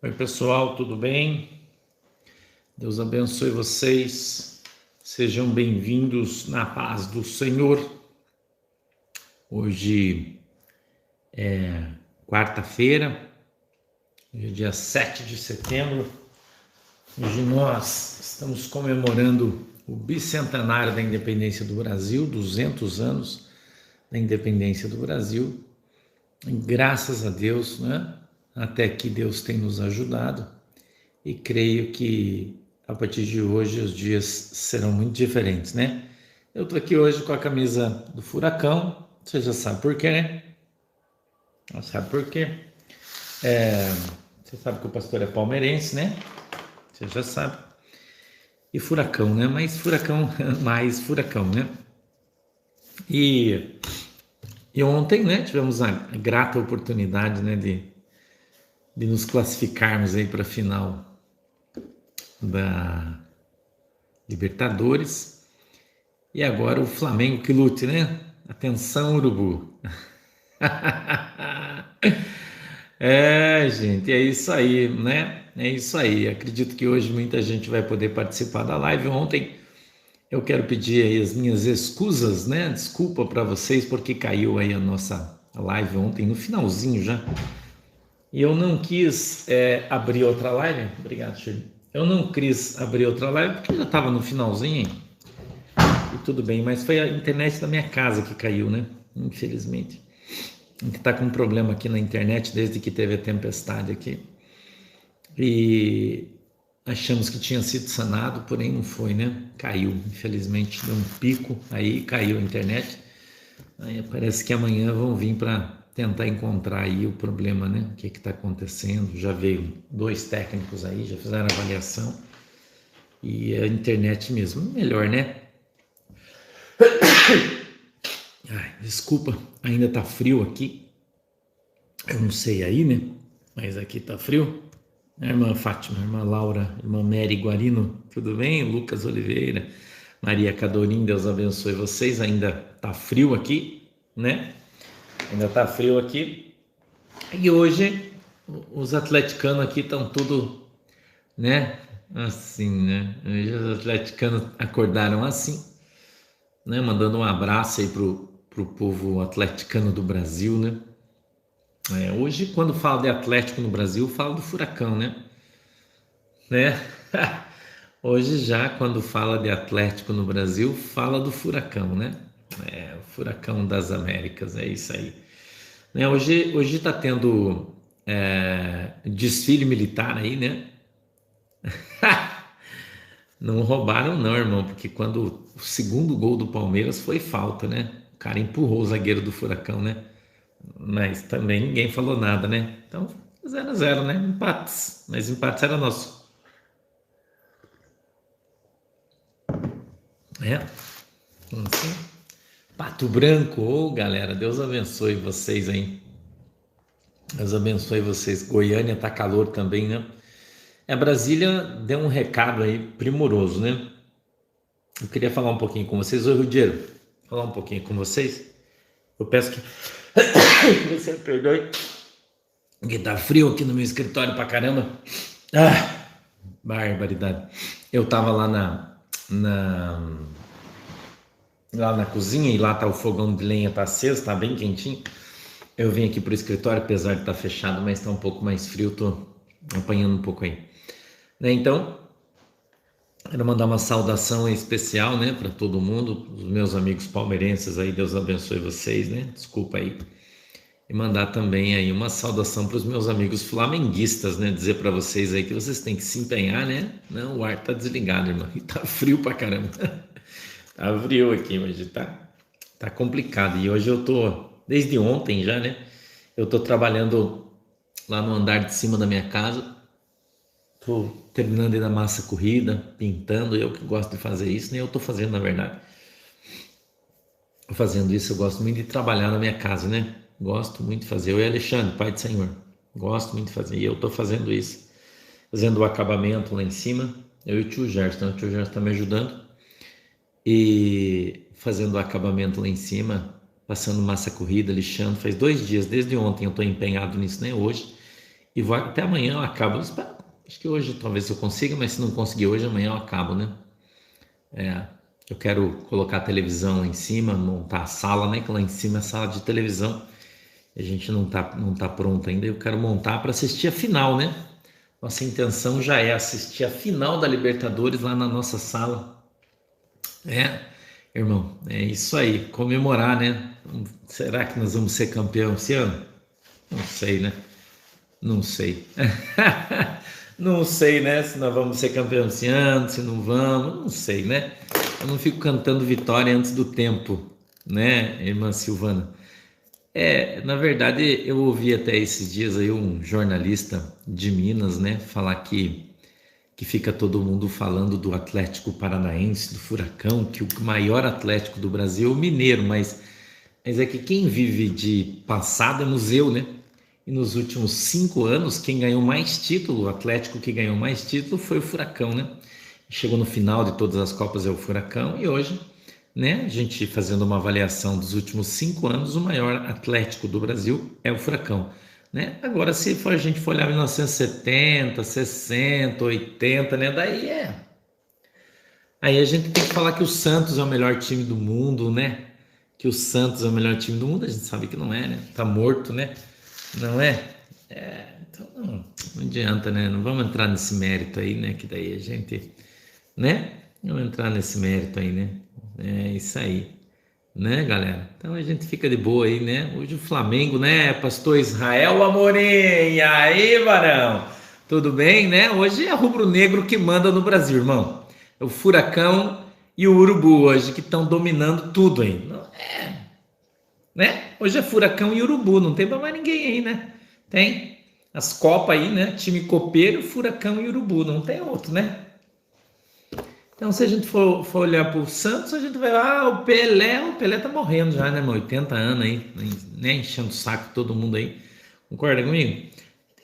Oi, pessoal, tudo bem? Deus abençoe vocês. Sejam bem-vindos na paz do Senhor. Hoje é quarta-feira, dia 7 de setembro. Hoje nós estamos comemorando o bicentenário da independência do Brasil, 200 anos da independência do Brasil. E graças a Deus, né? Até aqui Deus tem nos ajudado e creio que a partir de hoje os dias serão muito diferentes, né? Eu tô aqui hoje com a camisa do Furacão, você já sabe por quê, né? Já sabe por quê. Você sabe que o pastor é palmeirense, né? Você já sabe. E Furacão, né? Mais Furacão, né? E ontem, né, tivemos a grata oportunidade, né, de nos classificarmos aí para a final da Libertadores. E agora o Flamengo que lute, né? Atenção, Urubu. Gente, é isso aí, né? É isso aí. Acredito que hoje muita gente vai poder participar da live. Ontem eu quero pedir aí as minhas escusas, né? Desculpa para vocês porque caiu aí a nossa live ontem no finalzinho já. E eu não quis abrir outra live. Obrigado, Shirley. Eu não quis abrir outra live porque já estava no finalzinho. E tudo bem, mas foi a internet da minha casa que caiu, né? Infelizmente. A gente está com um problema aqui na internet desde que teve a tempestade aqui. E achamos que tinha sido sanado, porém não foi, né? Caiu, infelizmente, deu um pico, aí caiu a internet. Aí parece que amanhã vão vir para tentar encontrar aí o problema, né? O que está acontecendo. Já veio 2 técnicos aí, já fizeram a avaliação. E a internet mesmo, melhor, né? Ai, desculpa, ainda tá frio aqui. Eu não sei aí, né? Mas aqui tá frio. Irmã Fátima, irmã Laura, irmã Mary Guarino, tudo bem? Lucas Oliveira, Maria Cadorim, Deus abençoe vocês. Ainda tá frio aqui, né? Ainda tá frio aqui. E hoje os atleticanos aqui estão tudo, né? Assim, né? Hoje os atleticanos acordaram assim, né? Mandando um abraço aí pro povo atleticano do Brasil, né? Hoje, quando fala de Atlético no Brasil, fala do Furacão, né? Hoje já, quando fala de Atlético no Brasil, fala do Furacão, né? O Furacão das Américas, é isso aí. Hoje tá tendo desfile militar aí, né? Não roubaram não, irmão, porque quando o segundo gol do Palmeiras foi falta, né? O cara empurrou o zagueiro do Furacão, né? Mas também ninguém falou nada, né? Então, 0-0, né? Empates. Mas empates era nosso. Assim. Pato Branco, galera, Deus abençoe vocês aí. Deus abençoe vocês. Goiânia tá calor também, né? Brasília deu um recado aí primoroso, né? Eu queria falar um pouquinho com vocês. Oi, Rudiero, falar um pouquinho com vocês. Eu peço que você me perdoe, porque tá frio aqui no meu escritório pra caramba. Barbaridade. Eu tava lá lá na cozinha e lá tá o fogão de lenha, tá aceso, tá bem quentinho. Eu vim aqui pro escritório, apesar de estar fechado, mas tá um pouco mais frio, tô apanhando um pouco aí. Né? Então, quero mandar uma saudação especial, né, para todo mundo, os meus amigos palmeirenses aí, Deus abençoe vocês, né? Desculpa aí. E mandar também aí uma saudação para os meus amigos flamenguistas, né? Dizer para vocês aí que vocês têm que se empenhar, né? Não, o ar tá desligado, irmão. E tá frio pra caramba. Tá frio aqui hoje, tá complicado. E hoje eu tô, desde ontem já, né? Eu tô trabalhando lá no andar de cima da minha casa. Tô terminando aí da massa corrida, pintando. Eu que gosto de fazer isso, nem eu tô fazendo, na verdade. Fazendo isso, eu gosto muito de trabalhar na minha casa, né? Gosto muito de fazer. Eu e Alexandre, pai do Senhor, gosto muito de fazer. E eu tô fazendo isso, fazendo o acabamento lá em cima. Eu e o tio Gerson, o tio Gerson tá me ajudando. E fazendo o acabamento lá em cima, passando massa corrida, lixando. Faz 2 dias, desde ontem eu tô empenhado nisso, né? Hoje. e vou até amanhã eu acabo. Acho que hoje talvez eu consiga, mas se não conseguir hoje, amanhã eu acabo, né? Eu quero colocar a televisão lá em cima, montar a sala, né? Que lá em cima é a sala de televisão. A gente não tá pronto ainda. Eu quero montar para assistir a final, né? Nossa intenção já é assistir a final da Libertadores lá na nossa sala. É, irmão, é isso aí, comemorar, né? Será que nós vamos ser campeão esse ano? Não sei, né? Não sei. Não sei, né? Se nós vamos ser campeão esse ano, se não vamos, não sei, né? Eu não fico cantando vitória antes do tempo, né, irmã Silvana? Na verdade, eu ouvi até esses dias aí um jornalista de Minas, né, falar que fica todo mundo falando do Atlético Paranaense, do Furacão, que o maior Atlético do Brasil é o Mineiro, mas é que quem vive de passado é museu, né? E nos últimos 5 anos, quem ganhou mais título, o Atlético que ganhou mais título foi o Furacão, né? Chegou no final de todas as Copas é o Furacão e hoje, né, a gente fazendo uma avaliação dos últimos 5 anos, o maior Atlético do Brasil é o Furacão, né? Agora, se a gente for olhar 1970, 60, 80, né, aí a gente tem que falar que o Santos é o melhor time do mundo, né? Que o Santos é o melhor time do mundo, a gente sabe que não é, né? Tá morto, né? Não é? Então não adianta, né? Não vamos entrar nesse mérito aí, né? Que daí a gente, né? Vamos entrar nesse mérito aí, né? É isso aí, né, galera? Então a gente fica de boa aí, né? Hoje o Flamengo, né? Pastor Israel Amorim, e aí, varão? Tudo bem, né? Hoje é rubro-negro que manda no Brasil, irmão. É o Furacão e o Urubu hoje que estão dominando tudo aí. Né? Hoje é Furacão e Urubu, não tem pra mais ninguém aí, né? Tem as Copas aí, né? Time copeiro, Furacão e Urubu, não tem outro, né? Então, se a gente for olhar pro Santos, a gente vai, o Pelé tá morrendo já, né, 80 anos aí, né? Enchendo o saco de todo mundo aí. Concorda comigo?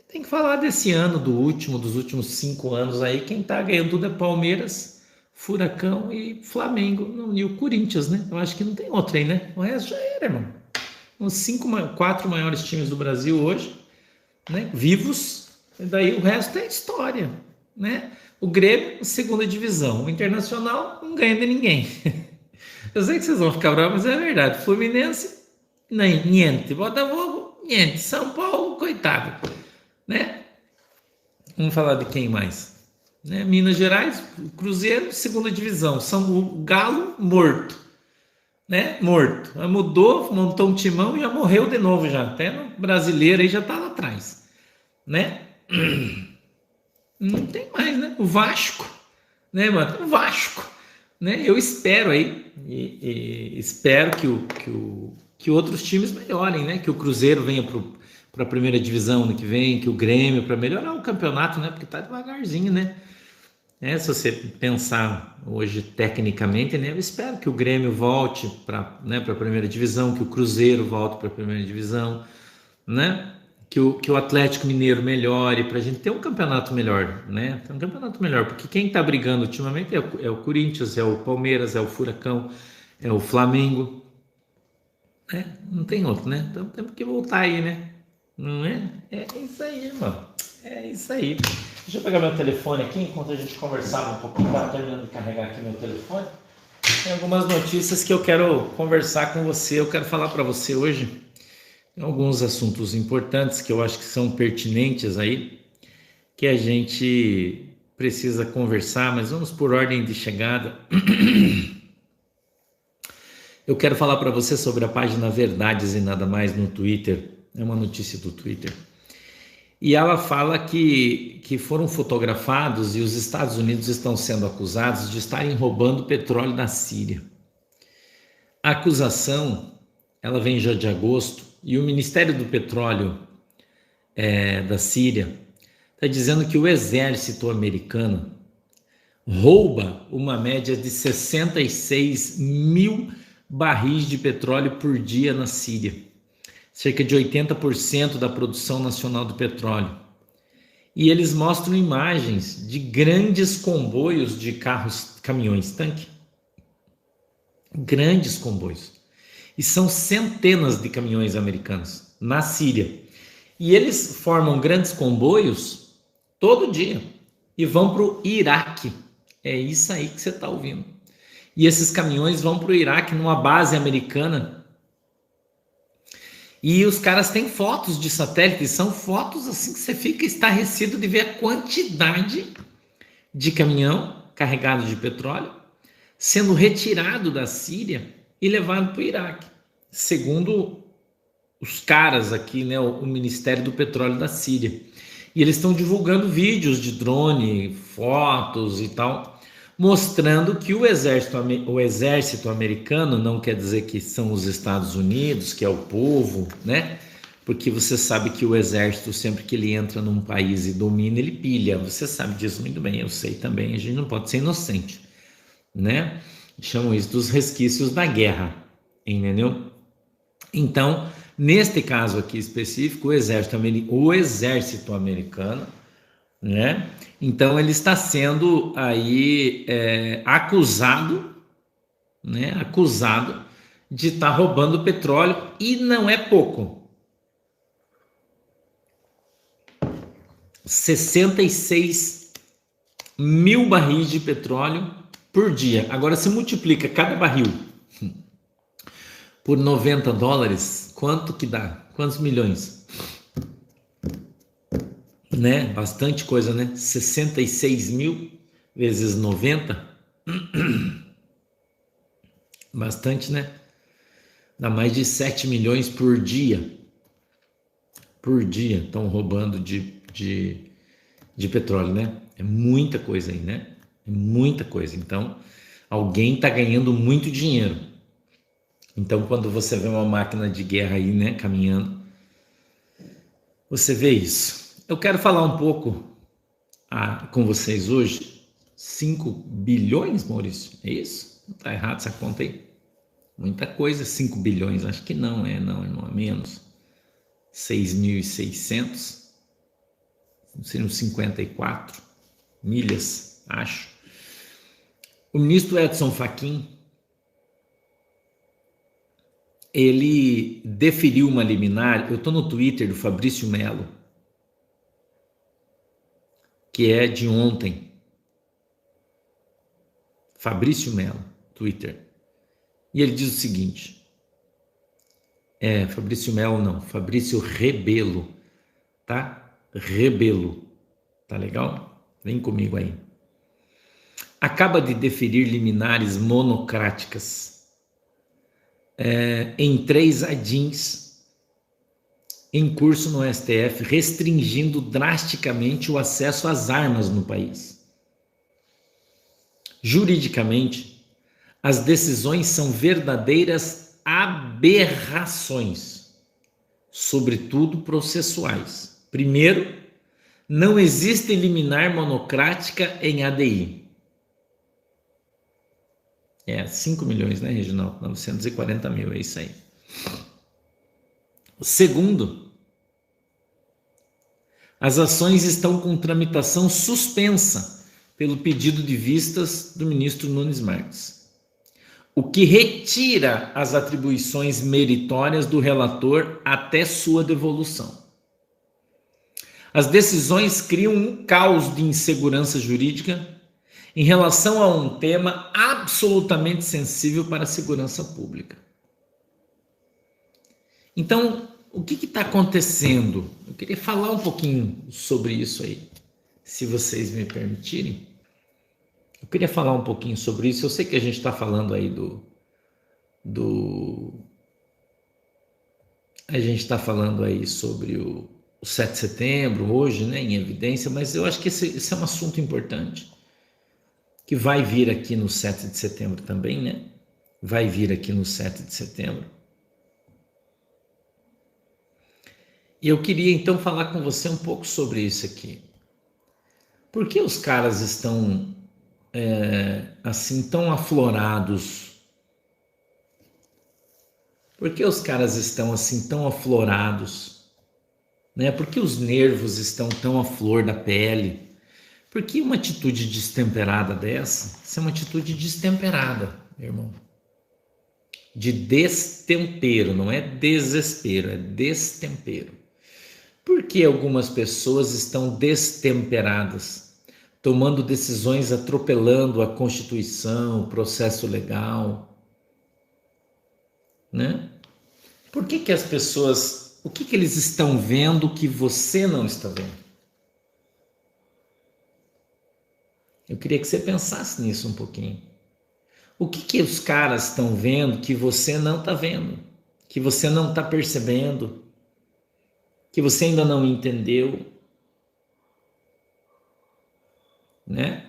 Tem que falar desse ano, dos últimos 5 anos aí, quem tá ganhando tudo é Palmeiras, Furacão e Flamengo, e o Corinthians, né? Eu acho que não tem outro aí, né? O resto já era, irmão. Os 4 maiores times do Brasil hoje, né, vivos, e daí o resto é história, né? O Grêmio, segunda divisão, o Internacional não ganha de ninguém. Eu sei que vocês vão ficar bravos, mas é verdade. Fluminense, nem, niente. Botafogo, niente. São Paulo, coitado, né? Vamos falar de quem mais? Né? Minas Gerais, Cruzeiro, segunda divisão. São Galo, morto. Né? Morto. Mudou, montou um timão e já morreu de novo já. Até no brasileiro aí já tá lá atrás, né? Não tem mais, né? O Vasco, né, mano? O Vasco, né? Eu espero aí e espero que outros times melhorem, né? Que o Cruzeiro venha para a primeira divisão ano que vem, que o Grêmio para melhorar o campeonato, né? Porque tá devagarzinho, né? Se você pensar hoje tecnicamente, né, eu espero que o Grêmio volte para, né, para a primeira divisão, que o Cruzeiro volte para a primeira divisão, né, que o Atlético Mineiro melhore, para a gente ter um campeonato melhor, né, ter um campeonato melhor, porque quem está brigando ultimamente é o Corinthians, é o Palmeiras, é o Furacão, é o Flamengo, né, não tem outro, né, então temos que voltar aí, né, não é? É isso aí, irmão. É isso aí. Deixa eu pegar meu telefone aqui enquanto a gente conversava um pouquinho. Estava terminando de carregar aqui meu telefone. Tem algumas notícias que eu quero conversar com você. Eu quero falar para você hoje. Tem alguns assuntos importantes que eu acho que são pertinentes aí, que a gente precisa conversar, mas vamos por ordem de chegada. Eu quero falar para você sobre a página Verdades e Nada Mais no Twitter. É uma notícia do Twitter. E ela fala que foram fotografados e os Estados Unidos estão sendo acusados de estarem roubando petróleo da Síria. A acusação, ela vem já de agosto, e o Ministério do Petróleo da Síria está dizendo que o exército americano rouba uma média de 66 mil barris de petróleo por dia na Síria. Cerca de 80% da produção nacional do petróleo. E eles mostram imagens de grandes comboios de carros, caminhões, tanque. Grandes comboios. E são centenas de caminhões americanos na Síria. E eles formam grandes comboios todo dia e vão para o Iraque. É isso aí que você está ouvindo. E esses caminhões vão para o Iraque, numa base americana. E os caras têm fotos de satélite, são fotos assim que você fica estarrecido de ver a quantidade de caminhão carregado de petróleo sendo retirado da Síria e levado para o Iraque. Segundo os caras aqui, né, o Ministério do Petróleo da Síria. E eles estão divulgando vídeos de drone, fotos e tal, mostrando que o exército americano, não quer dizer que são os Estados Unidos, que é o povo, né? Porque você sabe que o exército, sempre que ele entra num país e domina, ele pilha. Você sabe disso muito bem, eu sei também. A gente não pode ser inocente, né? Chamam isso dos resquícios da guerra, entendeu? Então, neste caso aqui específico, o exército americano, né? Então ele está sendo aí acusado, né? Acusado de estar roubando petróleo, e não é pouco. 66 mil barris de petróleo por dia. Agora se multiplica cada barril por $90, quanto que dá? Quantos milhões? Né? Bastante coisa, né? 66 mil vezes 90. Bastante, né? Dá mais de 7 milhões por dia. Por dia estão roubando de petróleo, né? É muita coisa aí, né? É muita coisa. Então, alguém está ganhando muito dinheiro. Então, quando você vê uma máquina de guerra aí, né, caminhando, você vê isso. Eu quero falar um pouco com vocês hoje. 5 bilhões, Maurício? É isso? Não está errado essa conta aí? Muita coisa, 5 bilhões. Acho que não é menos. 6.600. Seriam 54 milhas, acho. O ministro Edson Fachin, ele deferiu uma liminar. Eu estou no Twitter do Fabrício Melo, que é de ontem. Fabrício Melo, Twitter. E ele diz o seguinte: Fabrício Melo não, Fabrício Rebelo, tá? Rebelo, tá legal? Vem comigo aí. Acaba de deferir liminares monocráticas em 3 ADINs em curso no STF, restringindo drasticamente o acesso às armas no país. Juridicamente, as decisões são verdadeiras aberrações, sobretudo processuais. Primeiro, não existe liminar monocrática em ADI. 5 milhões, né, Reginaldo? 940 mil, é isso aí. Segundo, as ações estão com tramitação suspensa pelo pedido de vistas do ministro Nunes Marques, o que retira as atribuições meritórias do relator até sua devolução. As decisões criam um caos de insegurança jurídica em relação a um tema absolutamente sensível para a segurança pública. Então, o que está acontecendo? Eu queria falar um pouquinho sobre isso aí, se vocês me permitirem. Eu queria falar um pouquinho sobre isso. Eu sei que a gente está falando aí a gente está falando aí sobre o 7 de setembro, hoje, né, em evidência, mas eu acho que esse é um assunto importante, que vai vir aqui no 7 de setembro também, né? Vai vir aqui no 7 de setembro. E eu queria então falar com você um pouco sobre isso aqui. Por que os caras estão assim tão aflorados? Por que os caras estão assim tão aflorados? Né? Por que os nervos estão tão à flor da pele? Por que uma atitude destemperada dessa? Isso é uma atitude destemperada, meu irmão. De destempero, não é desespero, é destempero. Por que algumas pessoas estão destemperadas, tomando decisões atropelando a Constituição, o processo legal, né? Por que as pessoas, o que eles estão vendo que você não está vendo? Eu queria que você pensasse nisso um pouquinho. O que os caras estão vendo que você não está vendo? Que você não está percebendo? Que você ainda não entendeu? Né?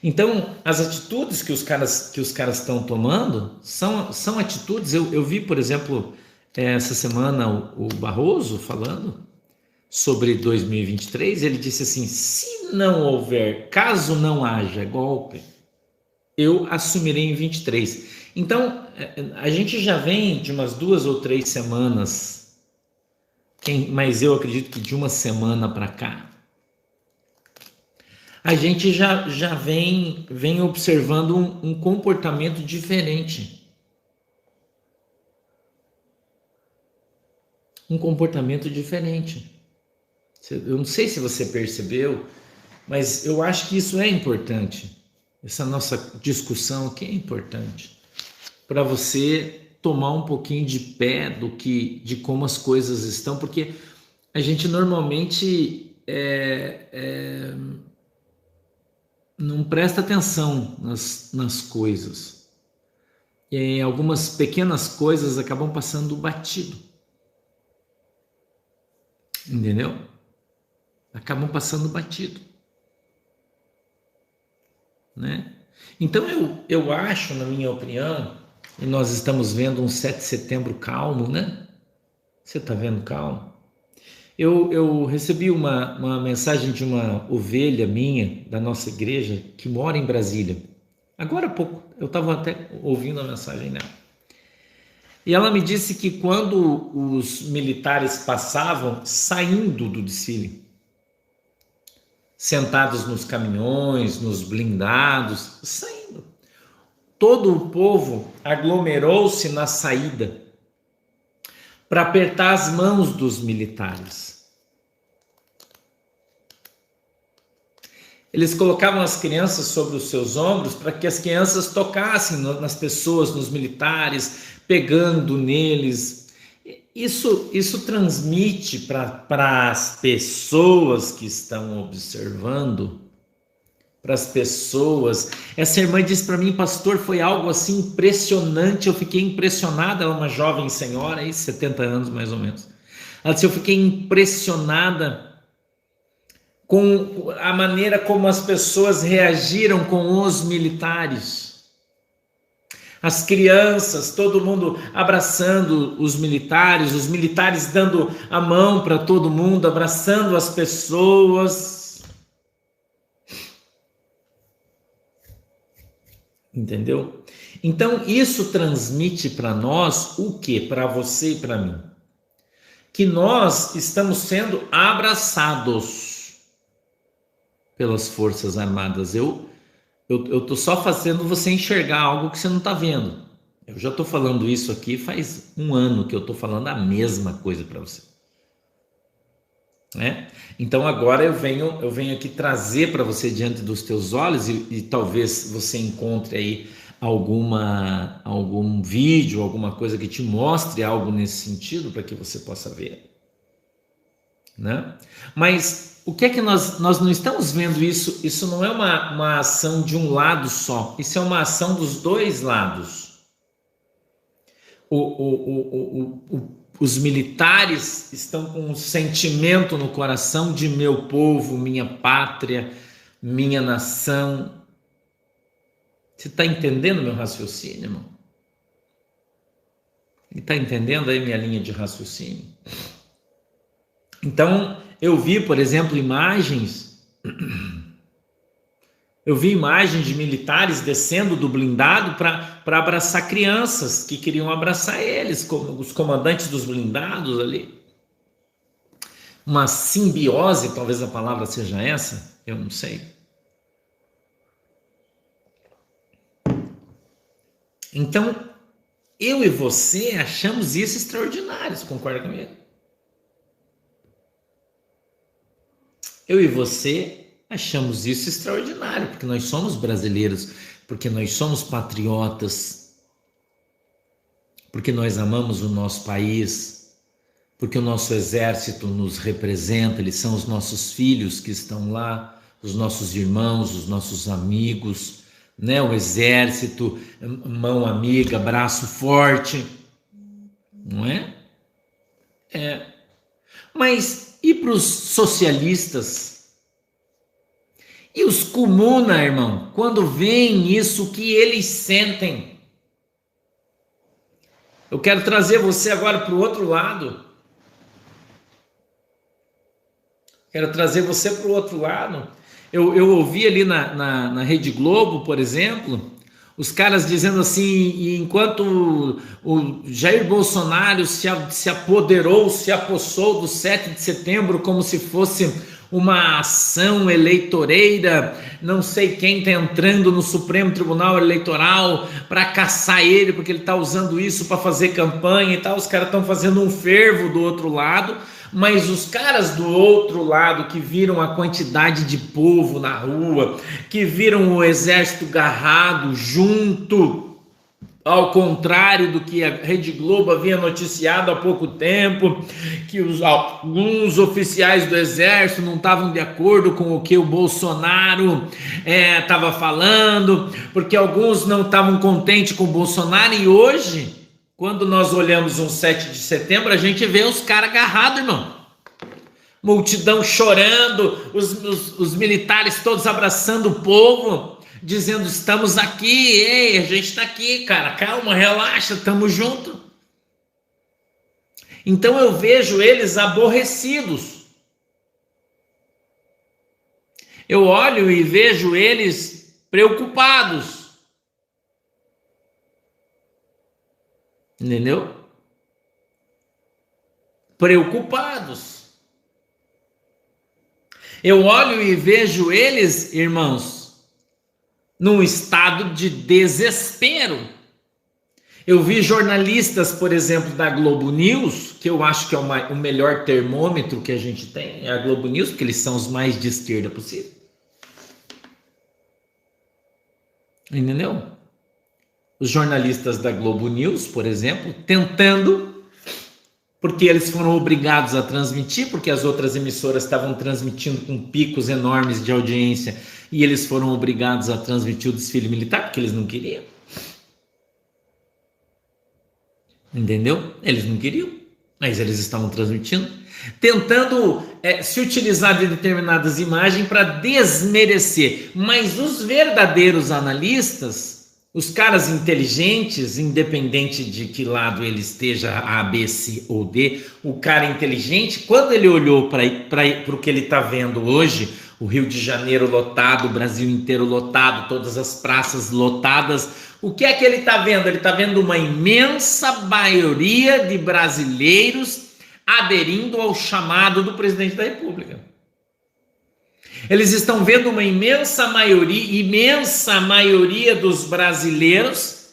Então, as atitudes que os caras estão tomando são atitudes. Eu vi, por exemplo, essa semana o Barroso falando sobre 2023. Ele disse assim: se não houver, caso não haja golpe, eu assumirei em 23. Então, a gente já vem de umas 2 ou 3 semanas, mas eu acredito que de uma semana para cá, a gente já vem observando um comportamento diferente. Um comportamento diferente. Eu não sei se você percebeu, mas eu acho que isso é importante. Essa nossa discussão aqui é importante para você tomar um pouquinho de pé de como as coisas estão, porque a gente normalmente não presta atenção nas coisas. E algumas pequenas coisas acabam passando batido. Entendeu? Acabam passando batido. Né? Então eu acho, na minha opinião, e nós estamos vendo um 7 de setembro calmo, né? Você está vendo calmo? Eu recebi uma mensagem de uma ovelha minha, da nossa igreja, que mora em Brasília. Agora há pouco, eu estava até ouvindo a mensagem dela. E ela me disse que quando os militares passavam, saindo do desfile, sentados nos caminhões, nos blindados, saindo, todo o povo aglomerou-se na saída para apertar as mãos dos militares. Eles colocavam as crianças sobre os seus ombros para que as crianças tocassem nas pessoas, nos militares, pegando neles. Isso transmite para as pessoas que estão observando, para as pessoas. Essa irmã disse para mim: pastor, foi algo assim impressionante, eu fiquei impressionada. Ela é uma jovem senhora, aí, 70 anos mais ou menos. Ela disse: eu fiquei impressionada com a maneira como as pessoas reagiram com os militares. As crianças, todo mundo abraçando os militares dando a mão para todo mundo, abraçando as pessoas. Entendeu? Então, isso transmite para nós o quê? Para você e para mim? Que nós estamos sendo abraçados pelas Forças Armadas. Eu estou só fazendo você enxergar algo que você não está vendo. Eu já estou falando isso aqui faz um ano que eu estou falando a mesma coisa para você. Né? Então agora eu venho aqui trazer para você diante dos teus olhos e talvez você encontre aí algum vídeo, alguma coisa que te mostre algo nesse sentido para que você possa ver. Né? Mas o que é que nós não estamos vendo isso? Isso não é uma ação de um lado só, isso é uma ação dos dois lados. Os militares estão com um sentimento no coração de meu povo, minha pátria, minha nação. Você está entendendo meu raciocínio, irmão? Está entendendo aí minha linha de raciocínio? Então, eu vi, por exemplo, imagens de militares descendo do blindado para abraçar crianças que queriam abraçar eles, como os comandantes dos blindados ali. Uma simbiose, talvez a palavra seja essa, eu não sei. Então, eu e você achamos isso extraordinário, você concorda comigo? Eu e você achamos isso extraordinário, porque nós somos brasileiros, porque nós somos patriotas, porque nós amamos o nosso país, porque o nosso exército nos representa, eles são os nossos filhos que estão lá, os nossos irmãos, os nossos amigos, né? O exército, mão amiga, braço forte, não é? Mas e para os socialistas? E os comuna, irmão? Quando veem isso, o que eles sentem? Eu quero trazer você agora para o outro lado. Quero trazer você para o outro lado. Eu ouvi ali na Rede Globo, por exemplo, os caras dizendo assim, enquanto o Jair Bolsonaro se apoderou, se apossou do 7 de setembro como se fosse uma ação eleitoreira, não sei quem está entrando no Supremo Tribunal Eleitoral para caçar ele, porque ele está usando isso para fazer campanha e tal, os caras estão fazendo um fervo do outro lado, mas os caras do outro lado que viram a quantidade de povo na rua, que viram o exército garrado junto, ao contrário do que a Rede Globo havia noticiado há pouco tempo, que alguns oficiais do exército não estavam de acordo com o que o Bolsonaro estava falando, porque alguns não estavam contentes com o Bolsonaro, e hoje, quando nós olhamos um 7 de setembro, a gente vê os caras agarrados, irmão. Multidão chorando, os militares todos abraçando o povo, dizendo: estamos aqui, ei, a gente está aqui, cara, calma, relaxa, estamos juntos. Então eu vejo eles aborrecidos. Eu olho e vejo eles preocupados. Entendeu? Preocupados. Eu olho e vejo eles, irmãos, num estado de desespero. Eu vi jornalistas, por exemplo, da Globo News, que eu acho que é o melhor termômetro que a gente tem, é a Globo News, porque eles são os mais de esquerda possível. Entendeu? Os jornalistas da Globo News, por exemplo, tentando, porque eles foram obrigados a transmitir, porque as outras emissoras estavam transmitindo com picos enormes de audiência, e eles foram obrigados a transmitir o desfile militar, porque eles não queriam. Entendeu? Eles não queriam, mas eles estavam transmitindo, tentando se utilizar de determinadas imagens para desmerecer. Mas os verdadeiros analistas, os caras inteligentes, independente de que lado ele esteja, A, B, C ou D, o cara inteligente, quando ele olhou para o que ele está vendo hoje, o Rio de Janeiro lotado, o Brasil inteiro lotado, todas as praças lotadas, o que é que ele está vendo? Ele está vendo uma imensa maioria de brasileiros aderindo ao chamado do presidente da República. Eles estão vendo uma imensa maioria dos brasileiros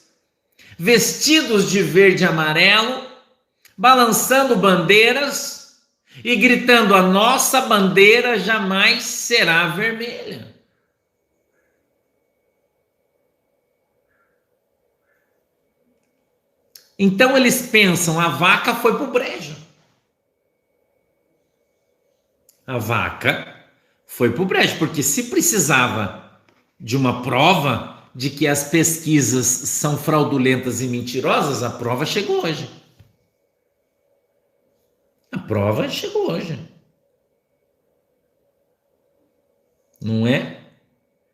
vestidos de verde e amarelo, balançando bandeiras e gritando: a nossa bandeira jamais será vermelha. Então eles pensam: a vaca foi pro brejo. A vaca foi pro brejo, porque se precisava de uma prova de que as pesquisas são fraudulentas e mentirosas, a prova chegou hoje. A prova chegou hoje. Não é?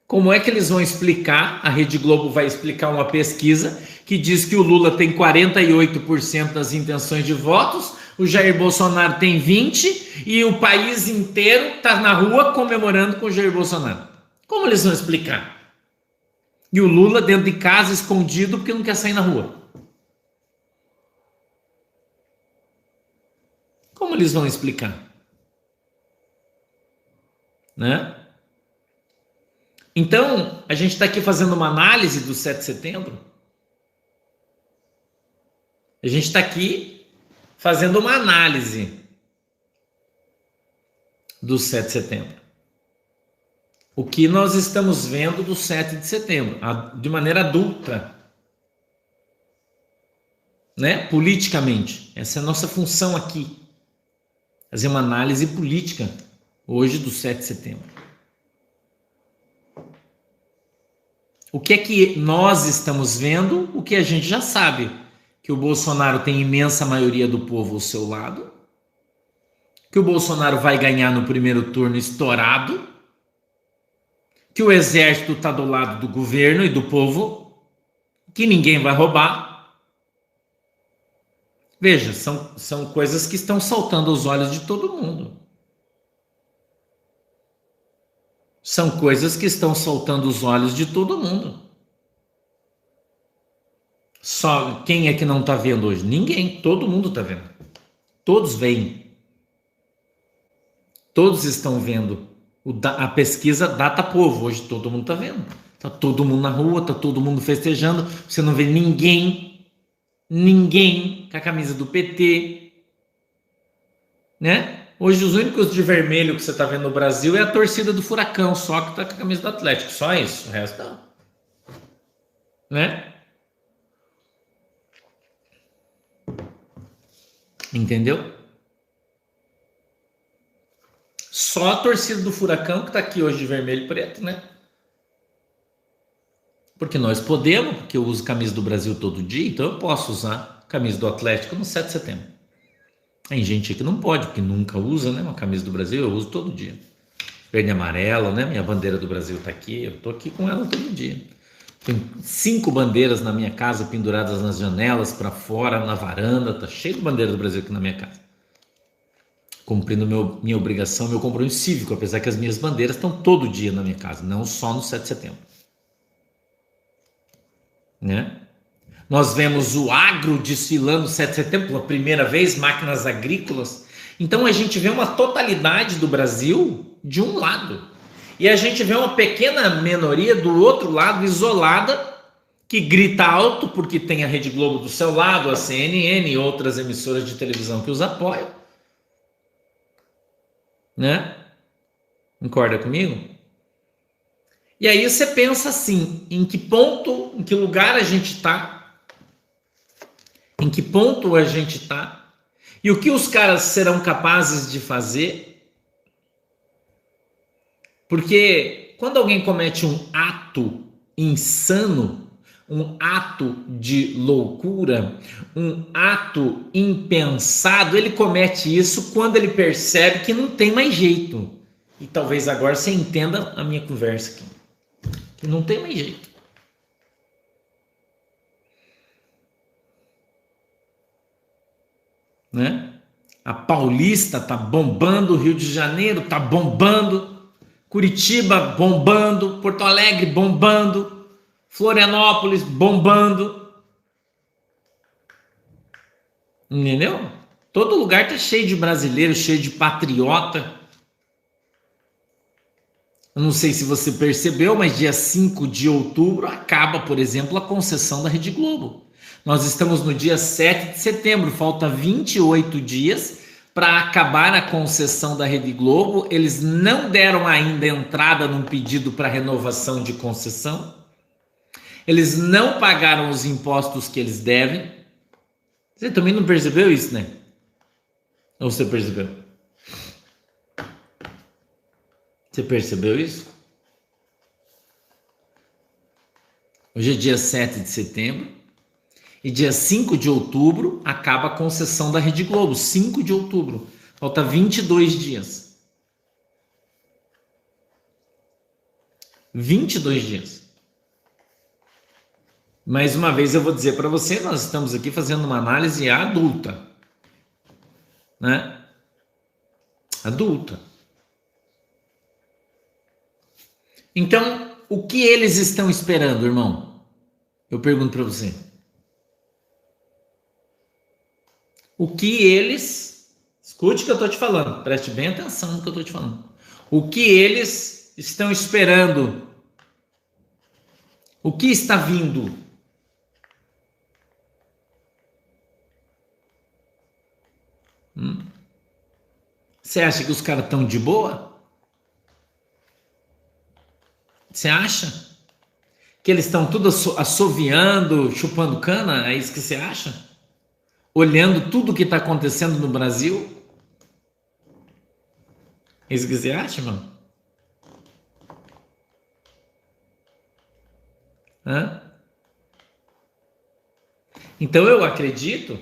Como é que eles vão explicar? A Rede Globo vai explicar uma pesquisa que diz que o Lula tem 48% das intenções de votos, o Jair Bolsonaro tem 20% e o país inteiro está na rua comemorando com o Jair Bolsonaro. Como eles vão explicar? E o Lula dentro de casa, escondido, porque não quer sair na rua. Como eles vão explicar? Né? Então, a gente está aqui fazendo uma análise do 7 de setembro. A gente está aqui fazendo uma análise do 7 de setembro. o que nós estamos vendo do 7 de setembro, de maneira adulta, né? Politicamente. Essa é a nossa função aqui. Fazer uma análise política hoje do 7 de setembro. O que é que nós estamos vendo? O que a gente já sabe, que o Bolsonaro tem imensa maioria do povo ao seu lado, que o Bolsonaro vai ganhar no primeiro turno estourado, que o exército está do lado do governo e do povo, que ninguém vai roubar. Veja, são coisas que estão saltando aos olhos de todo mundo. São coisas que estão saltando os olhos de todo mundo. Só quem é que não está vendo hoje? Ninguém, todo mundo está vendo. Todos veem. Todos estão vendo. A pesquisa Datapovo, hoje todo mundo está vendo. Está todo mundo na rua, está todo mundo festejando. Você não vê ninguém com a camisa do PT, né? Hoje os únicos de vermelho que você está vendo no Brasil é a torcida do Furacão, só que está com a camisa do Atlético, só isso, o resto não, né? Entendeu? Só a torcida do Furacão que está aqui hoje de vermelho e preto, né? Porque nós podemos, porque eu uso camisa do Brasil todo dia, então eu posso usar camisa do Atlético no 7 de setembro. Tem gente que não pode, porque nunca usa, né? Uma camisa do Brasil, eu uso todo dia. Verde e amarelo, né? Minha bandeira do Brasil tá aqui, eu tô aqui com ela todo dia. Tem 5 bandeiras na minha casa penduradas nas janelas, para fora, na varanda, tá cheio de bandeira do Brasil aqui na minha casa. Cumprindo minha obrigação, meu compromisso cívico, apesar que as minhas bandeiras estão todo dia na minha casa, não só no 7 de setembro. Né? Nós vemos o agro desfilando no 7 de setembro pela primeira vez, máquinas agrícolas. Então a gente vê uma totalidade do Brasil de um lado. E a gente vê uma pequena minoria do outro lado, isolada, que grita alto porque tem a Rede Globo do seu lado, a CNN e outras emissoras de televisão que os apoiam. Né? Concorda comigo? E aí você pensa assim, em que ponto, em que lugar a gente está, em que ponto a gente está, e o que os caras serão capazes de fazer, porque quando alguém comete um ato insano, um ato de loucura, um ato impensado, ele comete isso quando ele percebe que não tem mais jeito. E talvez agora você entenda a minha conversa aqui. Que não tem mais jeito. Né? A Paulista tá bombando, o Rio de Janeiro tá bombando, Curitiba bombando, Porto Alegre bombando, Florianópolis bombando. Entendeu? Todo lugar tá cheio de brasileiro, cheio de patriota. Eu não sei se você percebeu, mas dia 5 de outubro acaba, por exemplo, a concessão da Rede Globo. Nós estamos no dia 7 de setembro, falta 28 dias para acabar a concessão da Rede Globo. Eles não deram ainda entrada num pedido para renovação de concessão. Eles não pagaram os impostos que eles devem. Você também não percebeu isso, né? Ou você percebeu? Você percebeu isso? Hoje é dia 7 de setembro e dia 5 de outubro acaba a concessão da Rede Globo. 5 de outubro. Falta 22 dias. 22 dias. Mais uma vez eu vou dizer para você, nós estamos aqui fazendo uma análise adulta. Né? Adulta. Então, o que eles estão esperando, irmão? Eu pergunto para você. O que eles... Escute o que eu estou te falando. Preste bem atenção no que eu estou te falando. O que eles estão esperando? O que está vindo? Você acha que os caras estão de boa? Você acha que eles estão tudo assoviando, chupando cana? É isso que você acha? Olhando tudo que está acontecendo no Brasil? É isso que você acha, mano? Hã? Então eu acredito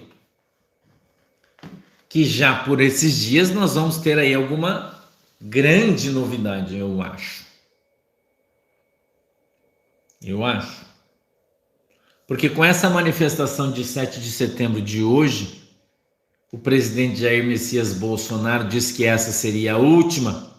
que já por esses dias nós vamos ter aí alguma grande novidade, eu acho. Eu acho. Porque com essa manifestação de 7 de setembro de hoje, o presidente Jair Messias Bolsonaro disse que essa seria a última.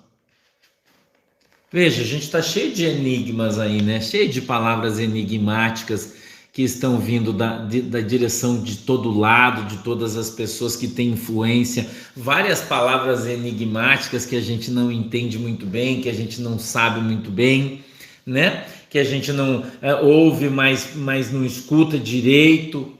Veja, a gente está cheio de enigmas aí, né? Cheio de palavras enigmáticas que estão vindo da direção de todo lado, de todas as pessoas que têm influência. Várias palavras enigmáticas que a gente não entende muito bem, que a gente não sabe muito bem, né? Que a gente não ouve, mas não escuta direito.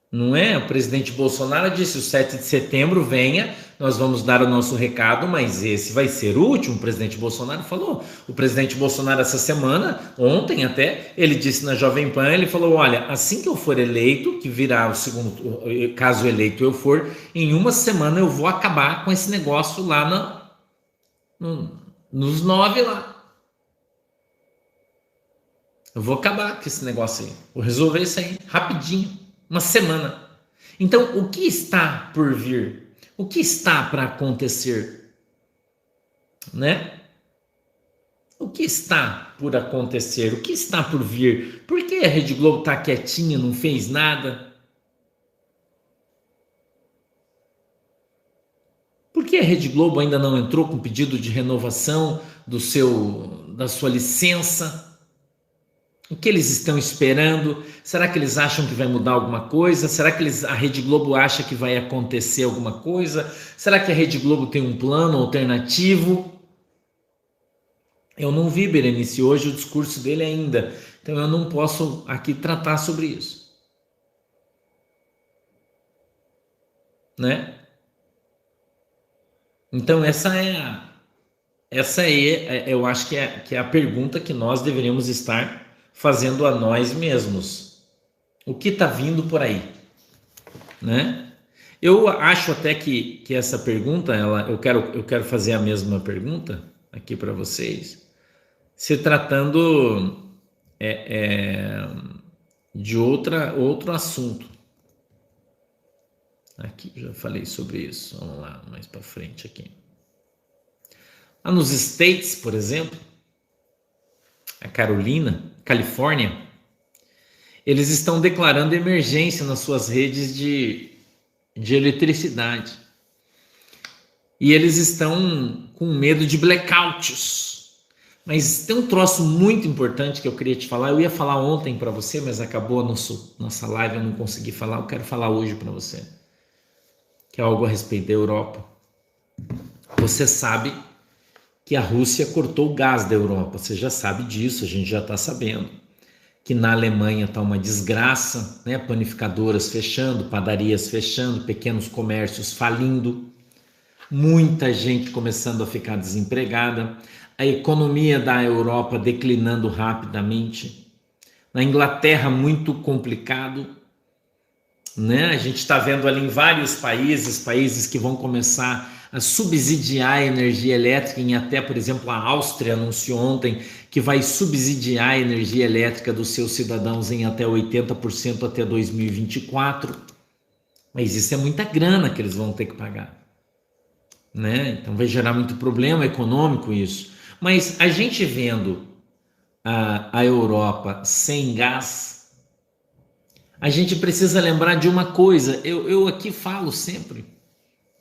Não é? O presidente Bolsonaro disse: o 7 de setembro venha, nós vamos dar o nosso recado, mas esse vai ser o último. O presidente Bolsonaro falou. O presidente Bolsonaro, essa semana, ontem até, ele disse na Jovem Pan, ele falou: olha, assim que eu for eleito, que virá o segundo, caso eleito eu for, em uma semana eu vou acabar com esse negócio lá nos 9 lá. Eu vou acabar com esse negócio aí. Vou resolver isso aí rapidinho. Uma semana. Então, o que está por vir? O que está para acontecer? Né? O que está por acontecer? O que está por vir? Por que a Rede Globo está quietinha, não fez nada? Por que a Rede Globo ainda não entrou com pedido de renovação da sua licença? O que eles estão esperando? Será que eles acham que vai mudar alguma coisa? Será que a Rede Globo acha que vai acontecer alguma coisa? Será que a Rede Globo tem um plano alternativo? Eu não vi, Berenice, hoje o discurso dele ainda, então eu não posso aqui tratar sobre isso. Né? Então eu acho que é a pergunta que nós deveríamos estar fazendo a nós mesmos. O que está vindo por aí? Né? Eu acho até que essa pergunta, eu quero fazer a mesma pergunta aqui para vocês, se tratando de outro assunto. Aqui já falei sobre isso. Vamos lá, mais para frente aqui. Lá nos States, por exemplo, a Califórnia, eles estão declarando emergência nas suas redes de eletricidade. E eles estão com medo de blackouts. Mas tem um troço muito importante que eu queria te falar. Eu ia falar ontem para você, mas acabou a nossa live, eu não consegui falar. Eu quero falar hoje para você, que é algo a respeito da Europa. Você sabe que a Rússia cortou o gás da Europa. Você já sabe disso, a gente já está sabendo. Que na Alemanha está uma desgraça, né? Panificadoras fechando, padarias fechando, pequenos comércios falindo, muita gente começando a ficar desempregada, a economia da Europa declinando rapidamente, na Inglaterra muito complicado, né? A gente está vendo ali em vários países que vão começar a subsidiar a energia elétrica, em até, por exemplo, a Áustria anunciou ontem que vai subsidiar a energia elétrica dos seus cidadãos em até 80% até 2024. Mas isso é muita grana que eles vão ter que pagar, né? Então vai gerar muito problema econômico isso. Mas a gente vendo a Europa sem gás, a gente precisa lembrar de uma coisa. Eu aqui falo sempre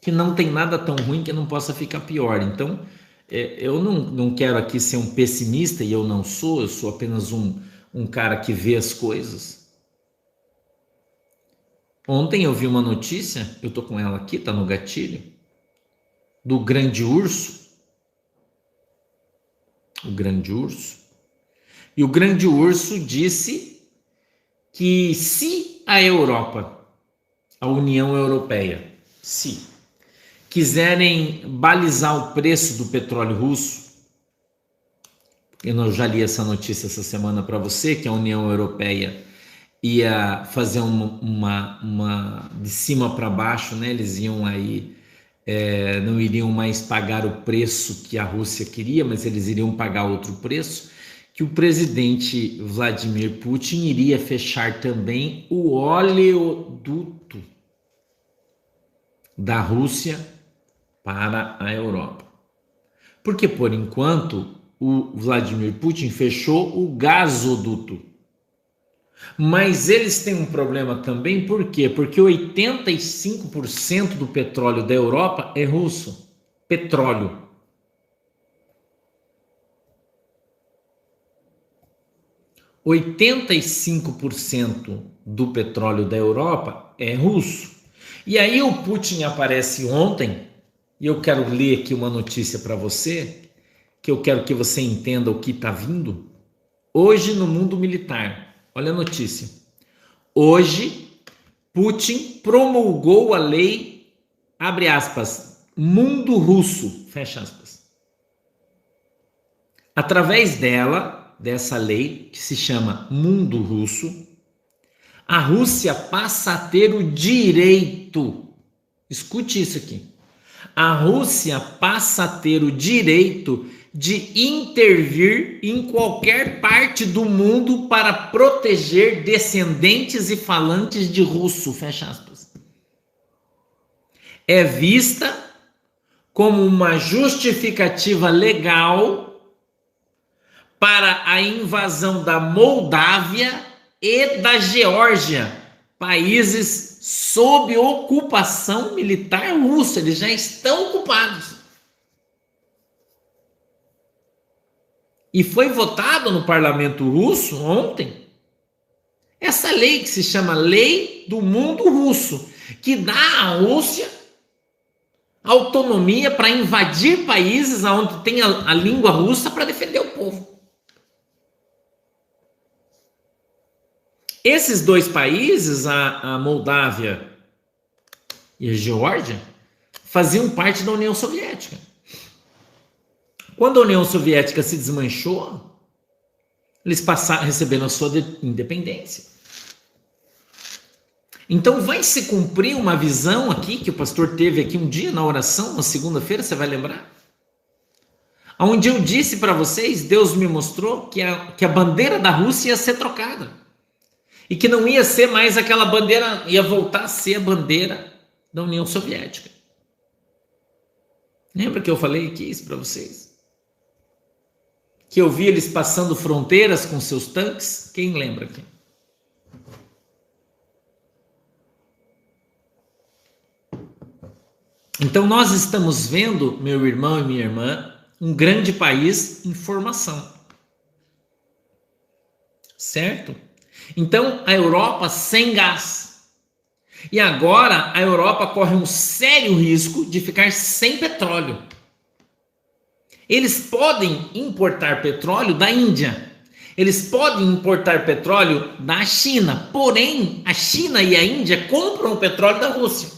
que não tem nada tão ruim que não possa ficar pior. Então, eu não quero aqui ser um pessimista, e eu sou apenas um cara que vê as coisas. Ontem eu vi uma notícia, eu tô com ela aqui, tá no gatilho, do grande urso. O grande urso. E o grande urso disse que se a Europa, a União Europeia, se quiserem balizar o preço do petróleo russo, Eu já li essa notícia essa semana para você, que a União Europeia ia fazer uma de cima para baixo, né? Eles iam aí, não iriam mais pagar o preço que a Rússia queria, mas eles iriam pagar outro preço, que o presidente Vladimir Putin iria fechar também o oleoduto da Rússia para a Europa. Porque, por enquanto, o Vladimir Putin fechou o gasoduto. Mas eles têm um problema também, por quê? Porque 85% do petróleo da Europa é russo. Petróleo. 85% do petróleo da Europa é russo. E aí o Putin aparece ontem, e eu quero ler aqui uma notícia para você, que eu quero que você entenda o que está vindo. Hoje no mundo militar, olha a notícia. Hoje, Putin promulgou a lei, abre aspas, mundo russo, fecha aspas. Através dessa lei, que se chama mundo russo, a Rússia passa a ter o direito, escute isso aqui, a Rússia passa a ter o direito de intervir em qualquer parte do mundo para proteger descendentes e falantes de russo, fecha aspas. É vista como uma justificativa legal para a invasão da Moldávia e da Geórgia, países sob ocupação militar russa, eles já estão ocupados. E foi votado no parlamento russo ontem essa lei que se chama Lei do Mundo Russo, que dá à Rússia autonomia para invadir países onde tem a língua russa para defender o povo. Esses dois países, a Moldávia e a Geórgia, faziam parte da União Soviética. Quando a União Soviética se desmanchou, eles receberam a sua independência. Então vai se cumprir uma visão aqui que o pastor teve aqui um dia na oração, na segunda-feira, você vai lembrar? Onde eu disse para vocês, Deus me mostrou que a bandeira da Rússia ia ser trocada. E que não ia ser mais aquela bandeira, ia voltar a ser a bandeira da União Soviética. Lembra que eu falei aqui isso para vocês? Que eu vi eles passando fronteiras com seus tanques? Quem lembra aqui? Então nós estamos vendo, meu irmão e minha irmã, um grande país em formação. Certo? Então a Europa sem gás. E agora a Europa corre um sério risco de ficar sem petróleo. Eles podem importar petróleo da Índia. Eles podem importar petróleo da China. Porém, a China e a Índia compram o petróleo da Rússia.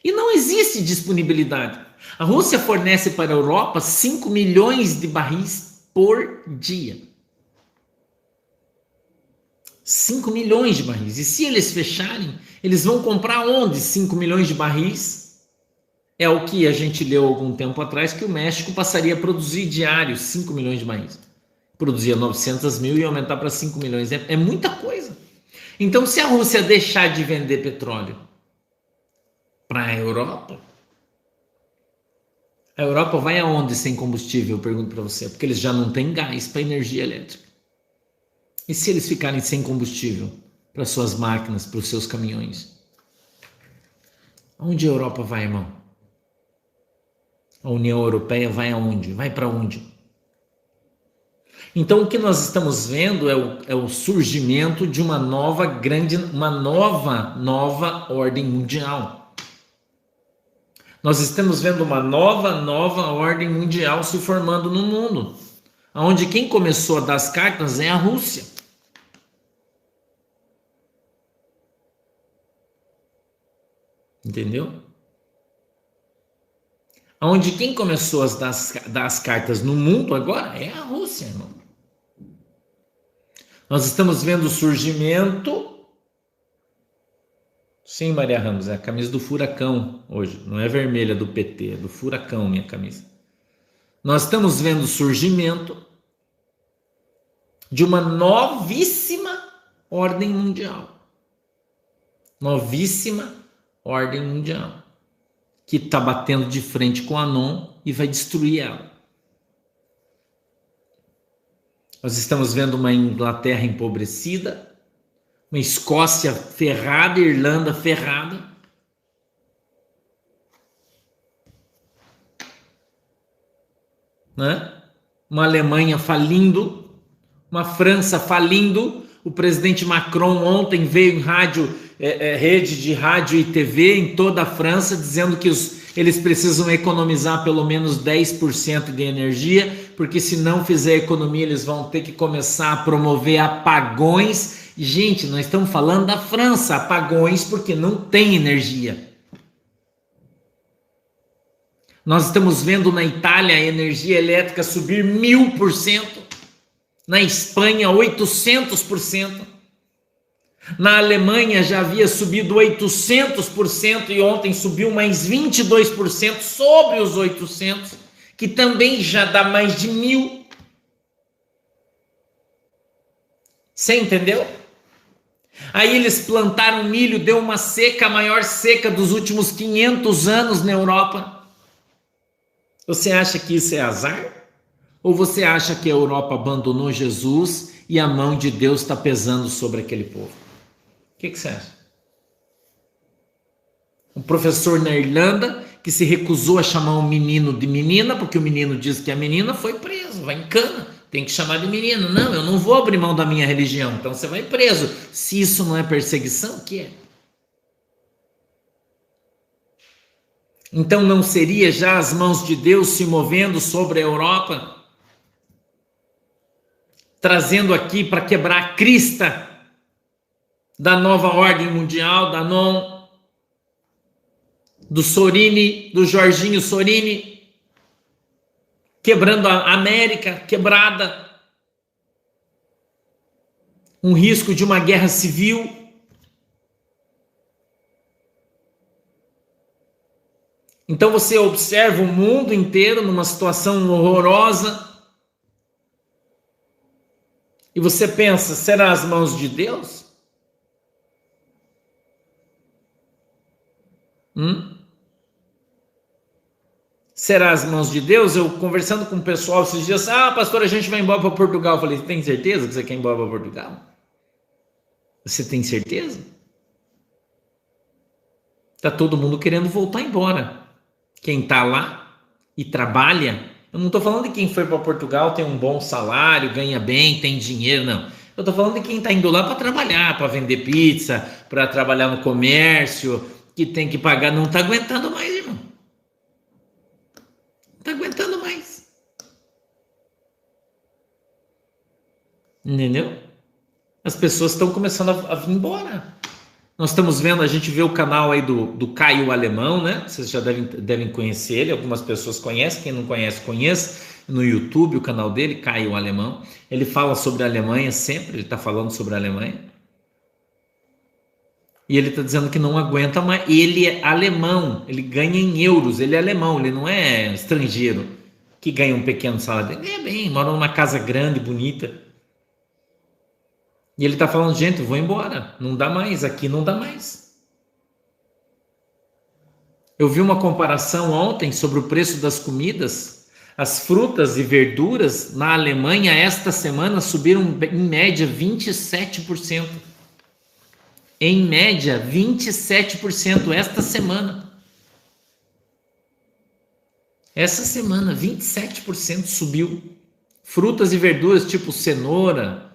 E não existe disponibilidade. A Rússia fornece para a Europa 5 milhões de barris por dia. 5 milhões de barris. E se eles fecharem, eles vão comprar onde 5 milhões de barris? É o que a gente leu algum tempo atrás, que o México passaria a produzir diário 5 milhões de barris. Produzia 900 mil e aumentar para 5 milhões. É muita coisa. Então, se a Rússia deixar de vender petróleo para a Europa vai aonde sem combustível? Eu pergunto para você. Porque eles já não têm gás para energia elétrica. E se eles ficarem sem combustível para suas máquinas, para os seus caminhões? Onde a Europa vai, irmão? A União Europeia vai aonde? Vai para onde? Então o que nós estamos vendo é o surgimento de uma nova ordem mundial. Nós estamos vendo uma nova ordem mundial se formando no mundo, onde quem começou a dar as cartas é a Rússia. Entendeu? Onde quem começou a dar as cartas no mundo agora é a Rússia, irmão. Nós estamos vendo o surgimento. Sim, Maria Ramos, é a camisa do Furacão hoje. Não é vermelha do PT, é do Furacão minha camisa. Nós estamos vendo o surgimento de uma novíssima ordem mundial. Novíssima ordem mundial. Que está batendo de frente com a Anon e vai destruir ela. Nós estamos vendo uma Inglaterra empobrecida, uma Escócia ferrada, Irlanda ferrada. Né? Uma Alemanha falindo, uma França falindo. O presidente Macron ontem veio em rede de rádio e TV em toda a França, dizendo que eles precisam economizar pelo menos 10% de energia, porque se não fizer economia, eles vão ter que começar a promover apagões. Gente, nós estamos falando da França, apagões porque não tem energia. Nós estamos vendo na Itália a energia elétrica subir 1000%, na Espanha 800%, na Alemanha já havia subido 800% e ontem subiu mais 22% sobre os 800%, que também já dá mais de 1000%. Você entendeu? Aí eles plantaram milho, deu uma seca, a maior seca dos últimos 500 anos na Europa. Você acha que isso é azar? Ou você acha que a Europa abandonou Jesus e a mão de Deus está pesando sobre aquele povo? O que você acha? Um professor na Irlanda que se recusou a chamar um menino de menina, porque o menino diz que é menina, foi preso, vai em cana. Tem que chamar de menino. Não, eu não vou abrir mão da minha religião, então você vai preso. Se isso não é perseguição, o que é? Então não seria já as mãos de Deus se movendo sobre a Europa? Trazendo aqui para quebrar a crista da nova ordem mundial, da Anon, do Sorini, do Jorginho Sorini, quebrando a América, quebrada, um risco de uma guerra civil. Então você observa o mundo inteiro numa situação horrorosa e você pensa, será as mãos de Deus? Será as mãos de Deus? Eu conversando com o pessoal esses dias, pastor, a gente vai embora para Portugal. Eu falei, tem certeza que você quer ir embora para Portugal? Você tem certeza? Tá todo mundo querendo voltar embora. Quem tá lá e trabalha, eu não tô falando de quem foi para Portugal, tem um bom salário, ganha bem, tem dinheiro, não. Eu tô falando de quem tá indo lá para trabalhar, para vender pizza, para trabalhar no comércio, que tem que pagar, não tá aguentando mais, irmão. Não tá aguentando mais. Entendeu? As pessoas estão começando a vir embora. Nós estamos vendo, a gente vê o canal aí do Caio Alemão, né? Vocês já devem conhecer ele, algumas pessoas conhecem, quem não conhece, conheça. No YouTube, o canal dele, Caio Alemão. Ele fala sobre a Alemanha sempre, ele está falando sobre a Alemanha. E ele está dizendo que não aguenta mais. Ele é alemão, ele ganha em euros, ele é alemão, ele não é estrangeiro que ganha um pequeno salário. Ele ganha bem, mora numa casa grande, bonita. E ele está falando, gente, eu vou embora, não dá mais, aqui não dá mais. Eu vi uma comparação ontem sobre o preço das comidas. As frutas e verduras na Alemanha esta semana subiram em média 27%. Em média 27% esta semana. Essa semana 27% subiu. Frutas e verduras tipo cenoura,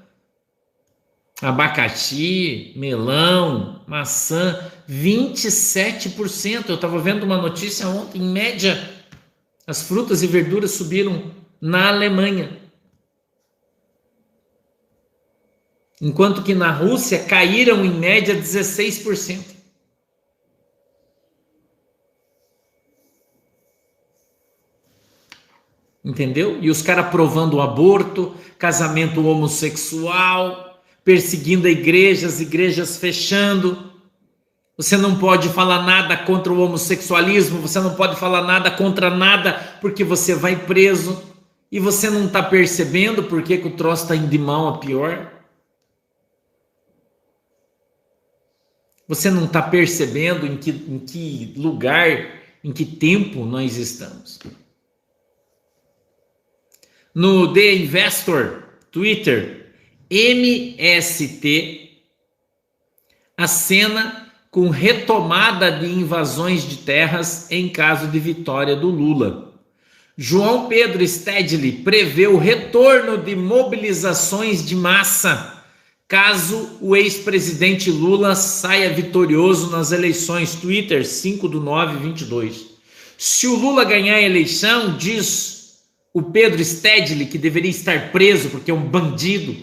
abacaxi, melão, maçã, 27%. Eu estava vendo uma notícia ontem, em média, as frutas e verduras subiram na Alemanha. Enquanto que na Rússia caíram em média 16%. Entendeu? E os caras aprovando o aborto, casamento homossexual, perseguindo a igreja, as igrejas fechando. Você não pode falar nada contra o homossexualismo, você não pode falar nada contra nada, porque você vai preso. E você não está percebendo por que o troço está indo de mal a pior? Você não está percebendo em que lugar, em que tempo nós estamos? No The Investor, Twitter, MST acena com retomada de invasões de terras em caso de vitória do Lula. João Pedro Stedley prevê o retorno de mobilizações de massa caso o ex-presidente Lula saia vitorioso nas eleições. Twitter, 5/9/22. Se o Lula ganhar a eleição, diz o Pedro Stedley que deveria estar preso porque é um bandido.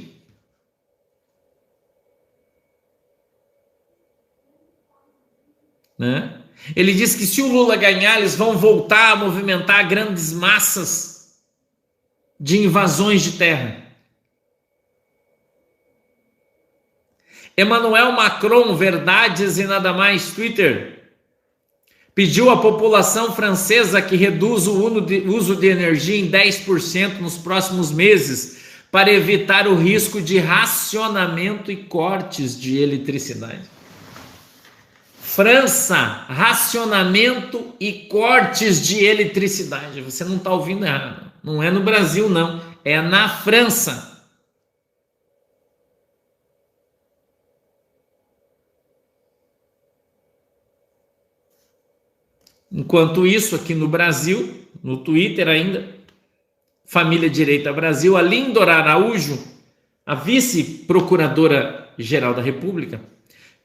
Né? Ele diz que se o Lula ganhar, eles vão voltar a movimentar grandes massas de invasões de terra. Emmanuel Macron, verdades e nada mais, Twitter, pediu à população francesa que reduza o uso de energia em 10% nos próximos meses para evitar o risco de racionamento e cortes de eletricidade. França, racionamento e cortes de eletricidade. Você não está ouvindo errado. Não é no Brasil, não. É na França. Enquanto isso, aqui no Brasil, no Twitter ainda, Família Direita Brasil, a Lindora Araújo, a vice-procuradora-geral da República,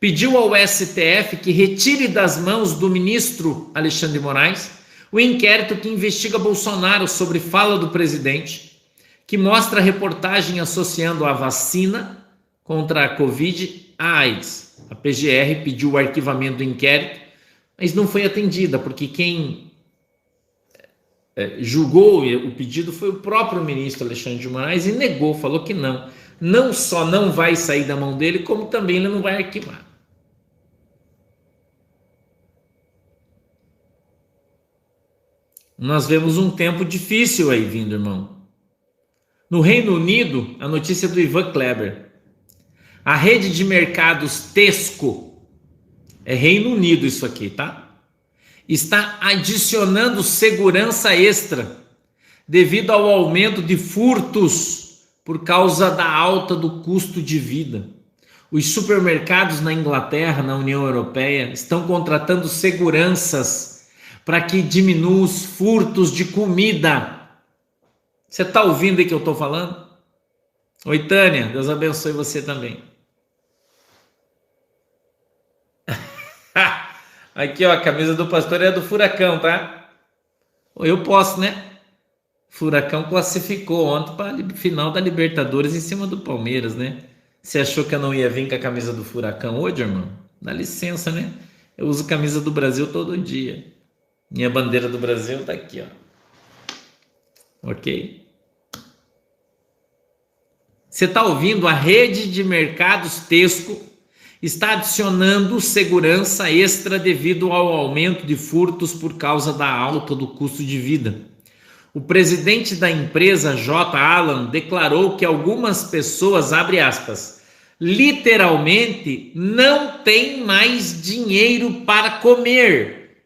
pediu ao STF que retire das mãos do ministro Alexandre de Moraes o inquérito que investiga Bolsonaro sobre fala do presidente, que mostra a reportagem associando a vacina contra a Covid à AIDS. A PGR pediu o arquivamento do inquérito, mas não foi atendida, porque quem julgou o pedido foi o próprio ministro Alexandre de Moraes e negou, falou que não. Não só não vai sair da mão dele, como também ele não vai arquivar. Nós vemos um tempo difícil aí vindo, irmão. No Reino Unido, a notícia do Ivan Kleber. A rede de mercados Tesco, é Reino Unido isso aqui, tá? Está adicionando segurança extra devido ao aumento de furtos por causa da alta do custo de vida. Os supermercados na Inglaterra, na União Europeia, estão contratando seguranças para que diminuam os furtos de comida. Você está ouvindo aí que eu estou falando? Oi, Tânia, Deus abençoe você também. Aqui, ó, a camisa do pastor é do Furacão, tá? Eu posso, né? Furacão classificou ontem para a final da Libertadores em cima do Palmeiras, né? Você achou que eu não ia vir com a camisa do Furacão hoje, irmão? Dá licença, né? Eu uso camisa do Brasil todo dia. Minha bandeira do Brasil tá aqui, ó. Ok? Você tá ouvindo? A rede de mercados Tesco está adicionando segurança extra devido ao aumento de furtos por causa da alta do custo de vida. O presidente da empresa, J. Alan, declarou que algumas pessoas, abre aspas, literalmente não têm mais dinheiro para comer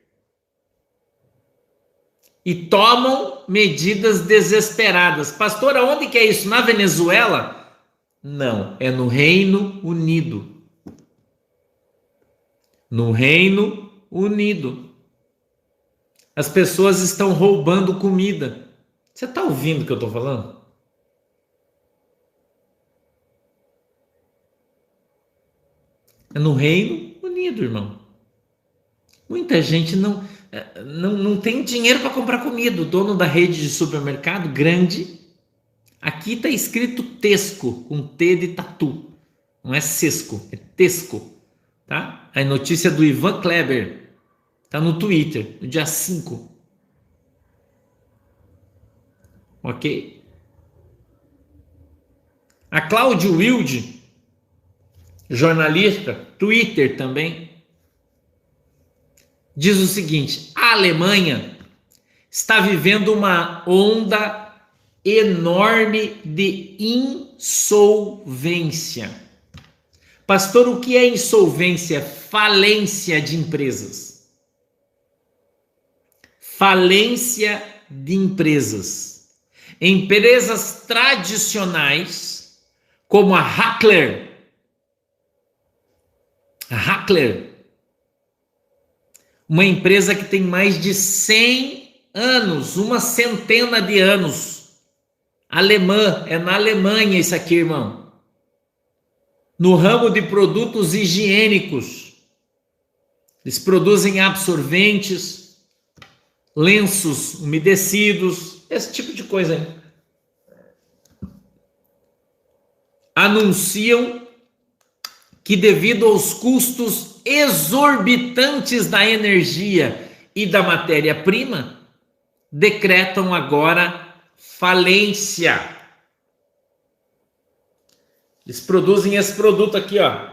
e tomam medidas desesperadas. Pastor, aonde que é isso? Na Venezuela? Não, é no Reino Unido. No Reino Unido. As pessoas estão roubando comida. Você está ouvindo o que eu estou falando? É no Reino Unido, irmão. Muita gente não tem dinheiro para comprar comida. O dono da rede de supermercado grande, aqui está escrito Tesco, com T de tatu. Não é Sesco, é Tesco. Tá? A notícia do Ivan Kleber está no Twitter, no dia 5. ok? A Cláudia Wilde, jornalista, Twitter também, diz o seguinte: a Alemanha está vivendo uma onda enorme de insolvência. Pastor, o que é insolvência? Falência de empresas. Falência de empresas. Empresas tradicionais, como a Hackler. A Hackler, uma empresa que tem mais de 100 anos, uma centena de anos. Alemã, é na Alemanha isso aqui, irmão. No ramo de produtos higiênicos. Eles produzem absorventes, lenços umedecidos, esse tipo de coisa aí. Anunciam que devido aos custos exorbitantes da energia e da matéria-prima, decretam agora falência. Eles produzem esse produto aqui, ó.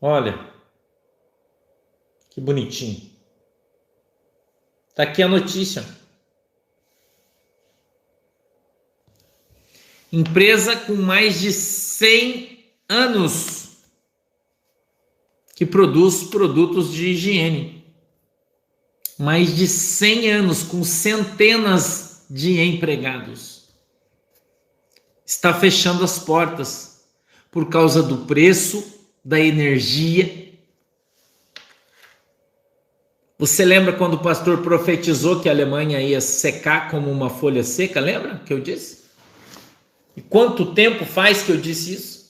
Olha, que bonitinho. Tá aqui a notícia. Empresa com mais de 100 anos que produz produtos de higiene. Mais de 100 anos, com centenas de empregados. Está fechando as portas por causa do preço da energia. Você lembra quando o pastor profetizou que a Alemanha ia secar como uma folha seca? Lembra que eu disse? E quanto tempo faz que eu disse isso?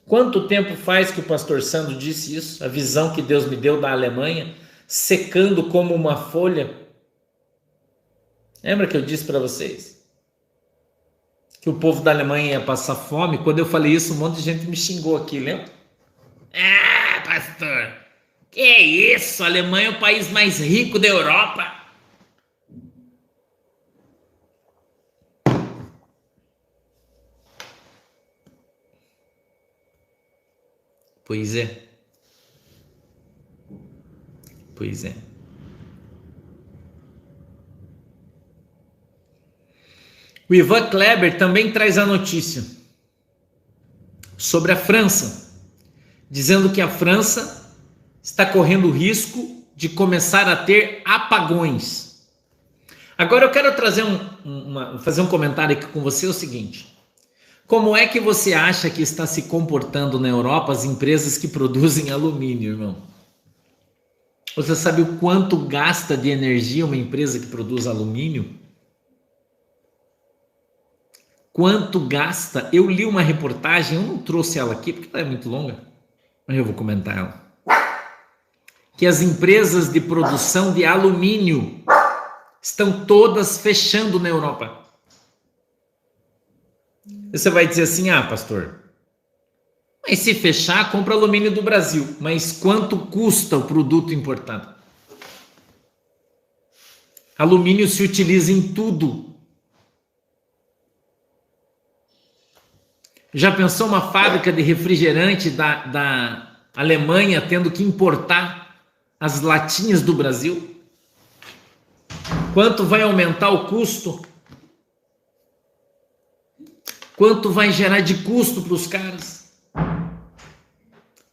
Quanto tempo faz que o pastor Sandro disse isso? A visão que Deus me deu da Alemanha, secando como uma folha. Lembra que eu disse para vocês? Que o povo da Alemanha ia passar fome? Quando eu falei isso, um monte de gente me xingou aqui, lembra? Ah, pastor, que isso? A Alemanha é o país mais rico da Europa. Pois é. Pois é. O Ivan Kleber também traz a notícia sobre a França, dizendo que a França está correndo o risco de começar a ter apagões. Agora eu quero trazer fazer um comentário aqui com você, é o seguinte: como é que você acha que está se comportando na Europa as empresas que produzem alumínio, irmão? Você sabe o quanto gasta de energia uma empresa que produz alumínio? Quanto gasta? Eu li uma reportagem, eu não trouxe ela aqui porque ela é muito longa, mas eu vou comentar ela. Que as empresas de produção de alumínio estão todas fechando na Europa. Você vai dizer assim: ah, pastor, mas se fechar, compra alumínio do Brasil. Mas quanto custa o produto importado? Alumínio se utiliza em tudo. Já pensou uma fábrica de refrigerante da Alemanha tendo que importar as latinhas do Brasil? Quanto vai aumentar o custo? Quanto vai gerar de custo para os caras?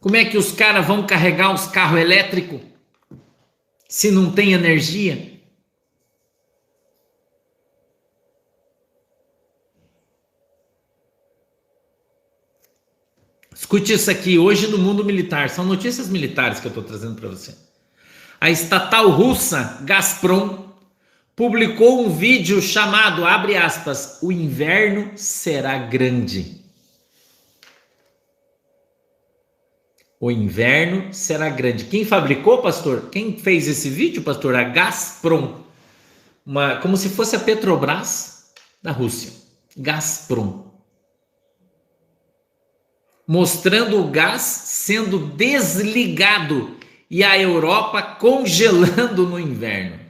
Como é que os caras vão carregar os carros elétricos se não tem energia? Escute isso aqui, hoje no mundo militar, são notícias militares que eu estou trazendo para você. A estatal russa Gazprom publicou um vídeo chamado, abre aspas, "O inverno será grande". O inverno será grande. Quem fabricou, pastor? Quem fez esse vídeo, pastor? A Gazprom. Como se fosse a Petrobras da Rússia. Gazprom. mostrando o gás sendo desligado e a Europa congelando no inverno.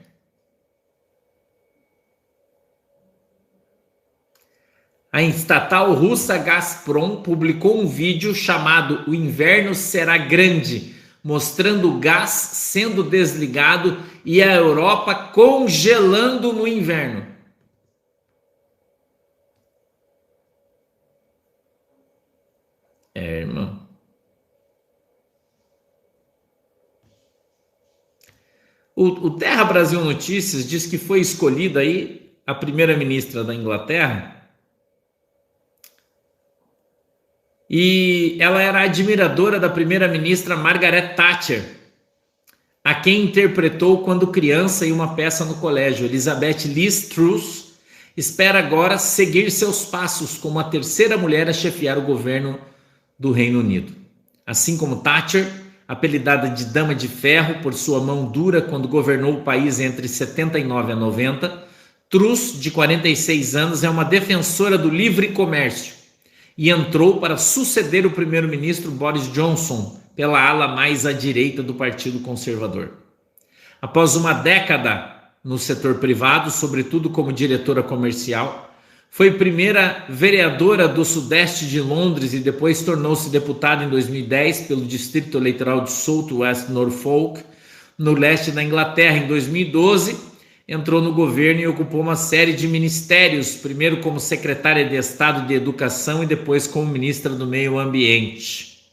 A estatal russa Gazprom publicou um vídeo chamado "O Inverno Será Grande", mostrando o gás sendo desligado e a Europa congelando no inverno. Irmão. O Terra Brasil Notícias diz que foi escolhida aí a primeira-ministra da Inglaterra e ela era admiradora da primeira-ministra Margaret Thatcher, a quem interpretou quando criança em uma peça no colégio. Elizabeth Liz Truss espera agora seguir seus passos como a terceira mulher a chefiar o governo do Reino Unido. Assim como Thatcher, apelidada de Dama de Ferro por sua mão dura quando governou o país entre 79 a 90, Truss, de 46 anos, é uma defensora do livre comércio e entrou para suceder o primeiro-ministro Boris Johnson pela ala mais à direita do Partido Conservador. Após uma década no setor privado, sobretudo como diretora comercial, foi primeira vereadora do sudeste de Londres e depois tornou-se deputada em 2010 pelo distrito eleitoral de South West Norfolk, no leste da Inglaterra. Em 2012, entrou no governo e ocupou uma série de ministérios, primeiro como secretária de Estado de Educação e depois como ministra do Meio Ambiente.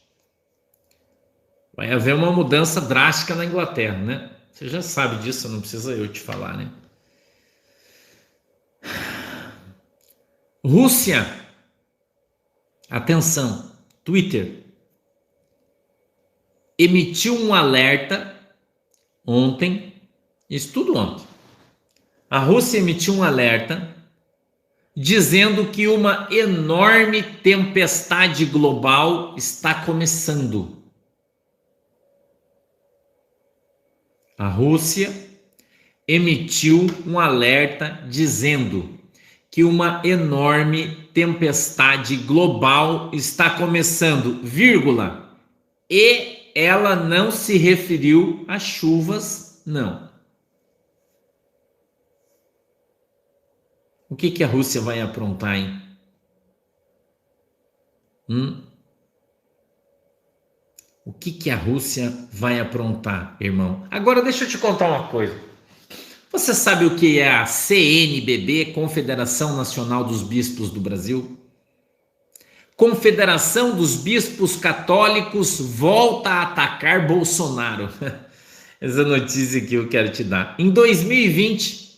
Vai haver uma mudança drástica na Inglaterra, né? Você já sabe disso, não precisa eu te falar, né? Rússia, atenção, Twitter emitiu um alerta ontem, isso tudo ontem. A Rússia emitiu um alerta dizendo que uma enorme tempestade global está começando. A Rússia emitiu um alerta dizendo que uma enorme tempestade global está começando, vírgula, e ela não se referiu a chuvas, não. O que a Rússia vai aprontar, hein? O que a Rússia vai aprontar, irmão? Agora deixa eu te contar uma coisa. Você sabe o que é a CNBB, Confederação Nacional dos Bispos do Brasil? Confederação dos Bispos Católicos volta a atacar Bolsonaro. Essa notícia que eu quero te dar. Em 2020,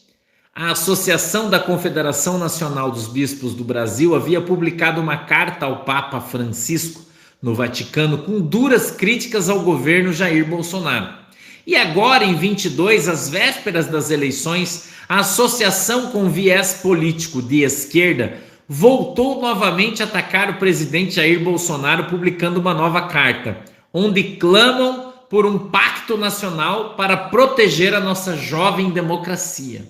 a Associação da Confederação Nacional dos Bispos do Brasil havia publicado uma carta ao Papa Francisco no Vaticano com duras críticas ao governo Jair Bolsonaro. E agora, em 22, às vésperas das eleições, a associação com viés político de esquerda voltou novamente a atacar o presidente Jair Bolsonaro, publicando uma nova carta, onde clamam por um pacto nacional para proteger a nossa jovem democracia.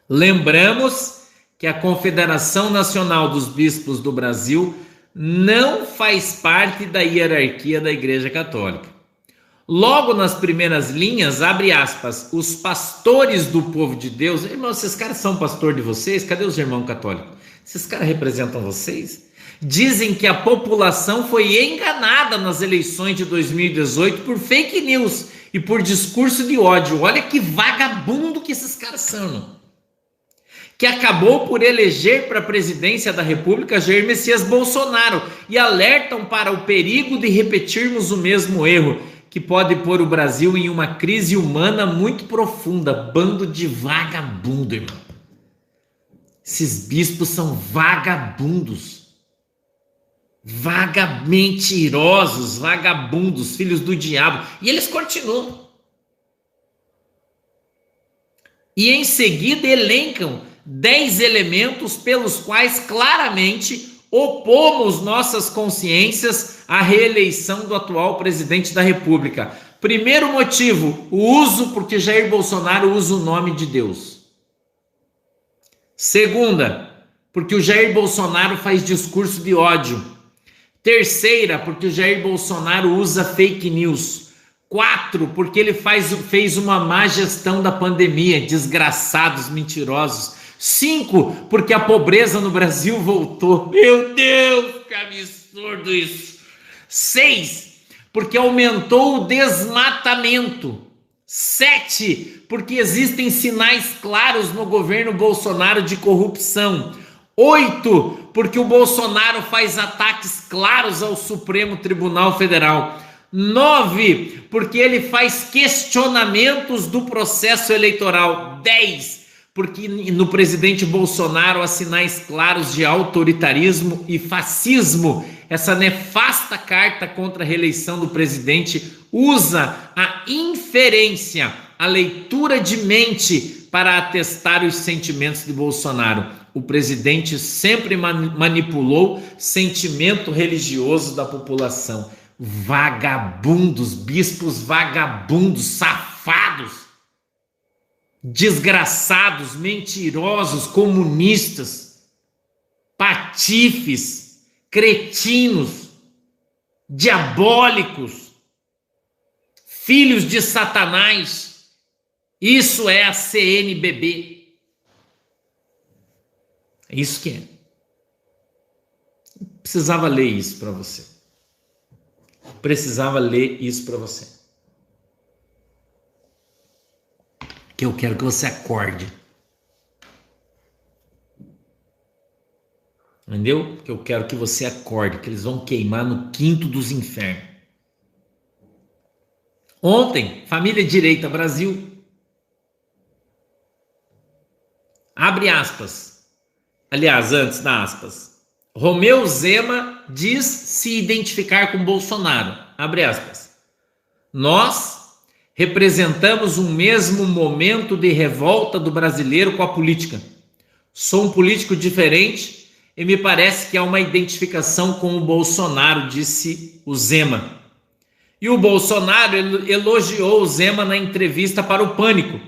Lembramos que a Confederação Nacional dos Bispos do Brasil não faz parte da hierarquia da Igreja Católica. Logo nas primeiras linhas, abre aspas, os pastores do povo de Deus, irmão, esses caras são pastor de vocês? Cadê os irmãos católicos? Esses caras representam vocês? Dizem que a população foi enganada nas eleições de 2018 por fake news e por discurso de ódio. Olha que vagabundo que esses caras são, irmão. Que acabou por eleger para a presidência da República Jair Messias Bolsonaro e alertam para o perigo de repetirmos o mesmo erro, que pode pôr o Brasil em uma crise humana muito profunda. Bando de vagabundo, irmão. Esses bispos são vagabundos. Mentirosos, vagabundos, filhos do diabo. E eles continuam. E em seguida elencam 10 elementos pelos quais claramente opomos nossas consciências à reeleição do atual presidente da República. Primeiro motivo, o uso, porque Jair Bolsonaro usa o nome de Deus. Segunda, porque o Jair Bolsonaro faz discurso de ódio. Terceira, porque o Jair Bolsonaro usa fake news. 4, porque ele fez uma má gestão da pandemia. Desgraçados, mentirosos. 5, porque a pobreza no Brasil voltou. Meu Deus, que absurdo isso. 6, porque aumentou o desmatamento. 7, porque existem sinais claros no governo Bolsonaro de corrupção. 8, porque o Bolsonaro faz ataques claros ao Supremo Tribunal Federal. 9, porque ele faz questionamentos do processo eleitoral. 10, porque no presidente Bolsonaro há sinais claros de autoritarismo e fascismo. Essa nefasta carta contra a reeleição do presidente usa a inferência, a leitura de mente para atestar os sentimentos de Bolsonaro. O presidente sempre manipulou sentimento religioso da população. Vagabundos, bispos vagabundos, safados, desgraçados, mentirosos, comunistas, patifes, cretinos, diabólicos, filhos de Satanás. Isso é a CNBB. É isso que é. Precisava ler isso para você. Precisava ler isso para você. Que eu quero que você acorde. Entendeu? Que eu quero que você acorde, que eles vão queimar no quinto dos infernos. Ontem, Família Direita Brasil, abre aspas. Aliás, antes da aspas, Romeu Zema diz se identificar com Bolsonaro. Abre aspas. Nós representamos um mesmo momento de revolta do brasileiro com a política. Sou um político diferente e me parece que há uma identificação com o Bolsonaro, disse o Zema. E o Bolsonaro elogiou o Zema na entrevista para o Pânico.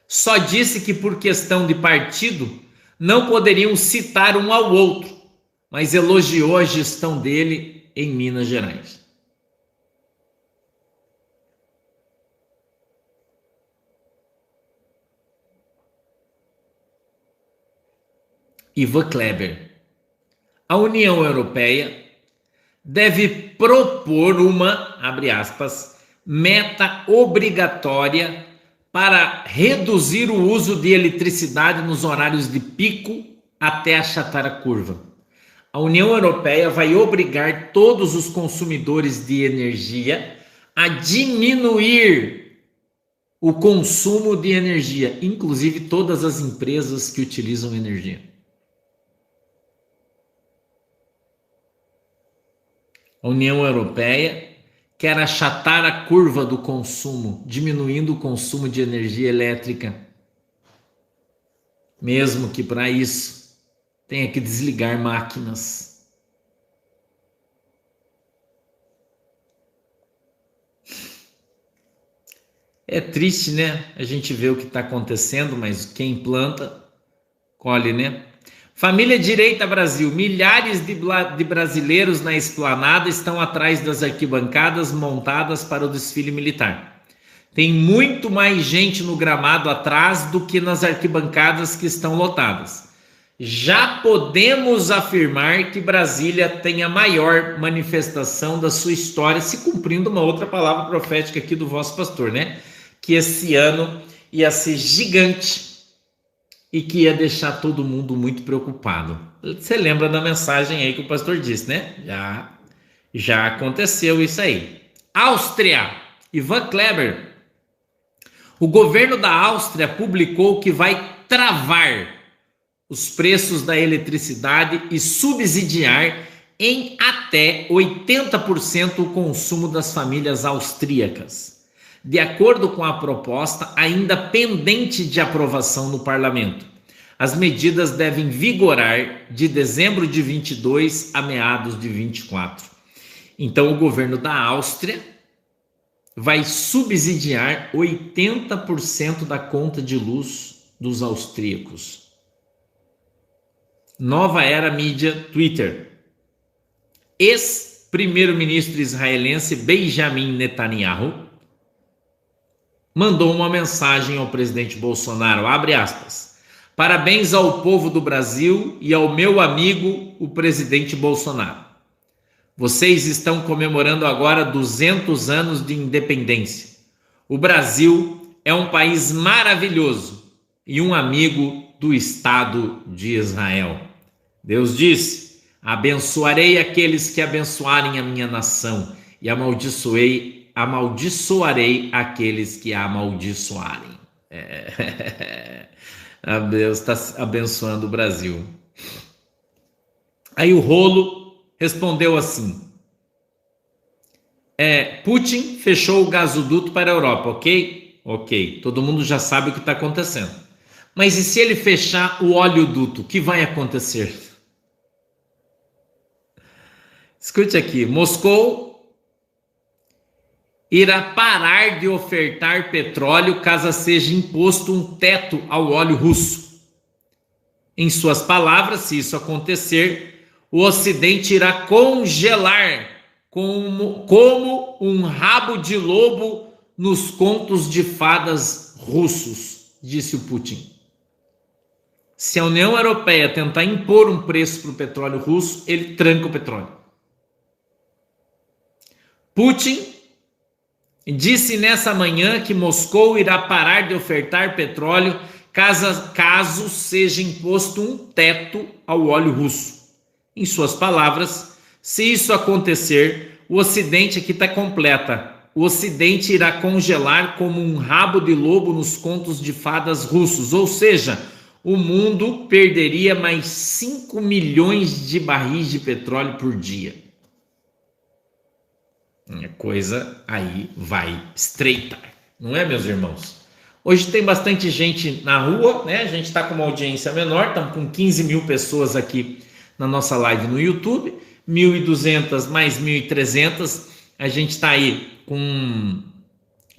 Só disse que por questão de partido não poderiam citar um ao outro, mas elogiou a gestão dele em Minas Gerais. Ivan Kleber. A União Europeia deve propor uma, abre aspas, meta obrigatória para reduzir o uso de eletricidade nos horários de pico até achatar a curva. A União Europeia vai obrigar todos os consumidores de energia a diminuir o consumo de energia, inclusive todas as empresas que utilizam energia. A União Europeia quer achatar a curva do consumo, diminuindo o consumo de energia elétrica. Mesmo que para isso tenha que desligar máquinas. É triste, né? A gente vê o que está acontecendo, mas quem planta, colhe, né? Família Direita Brasil. Milhares de brasileiros na esplanada estão atrás das arquibancadas montadas para o desfile militar. Tem muito mais gente no gramado atrás do que nas arquibancadas que estão lotadas. Já podemos afirmar que Brasília tem a maior manifestação da sua história, se cumprindo uma outra palavra profética aqui do vosso pastor, né? Que esse ano ia ser gigante e que ia deixar todo mundo muito preocupado. Você lembra da mensagem aí que o pastor disse, né? Já aconteceu isso aí. Áustria, Ivan Kleber. O governo da Áustria publicou que vai travar os preços da eletricidade e subsidiar em até 80% o consumo das famílias austríacas. De acordo com a proposta, ainda pendente de aprovação no parlamento, as medidas devem vigorar de dezembro de 22 a meados de 24. Então, o governo da Áustria vai subsidiar 80% da conta de luz dos austríacos. Nova era mídia Twitter. ex-primeiro-ministro israelense Benjamin Netanyahu mandou uma mensagem ao presidente Bolsonaro, abre aspas, parabéns ao povo do Brasil e ao meu amigo, o presidente Bolsonaro. Vocês estão comemorando agora 200 anos de independência. O Brasil é um país maravilhoso e um amigo do Estado de Israel. Deus disse, abençoarei aqueles que abençoarem a minha nação e amaldiçoarei aqueles que a amaldiçoarem. Deus está abençoando o Brasil. Aí o rolo respondeu assim, Putin fechou o gasoduto para a Europa, ok? Ok, todo mundo já sabe o que está acontecendo. Mas e se ele fechar o oleoduto, o que vai acontecer? Escute aqui, Moscou irá parar de ofertar petróleo caso seja imposto um teto ao óleo russo. Em suas palavras, se isso acontecer, o Ocidente irá congelar como um rabo de lobo nos contos de fadas russos, disse o Putin. Se a União Europeia tentar impor um preço para o petróleo russo, ele tranca o petróleo. Putin disse nessa manhã que Moscou irá parar de ofertar petróleo caso seja imposto um teto ao óleo russo. Em suas palavras, se isso acontecer, o Ocidente, aqui está completa, o Ocidente irá congelar como um rabo de lobo nos contos de fadas russos, ou seja, o mundo perderia mais 5 milhões de barris de petróleo por dia. A coisa aí vai estreitar, não é, meus irmãos? Hoje tem bastante gente na rua, né? A gente está com uma audiência menor, estamos com 15 mil pessoas aqui na nossa live no YouTube, 1.200 mais 1.300, a gente está aí com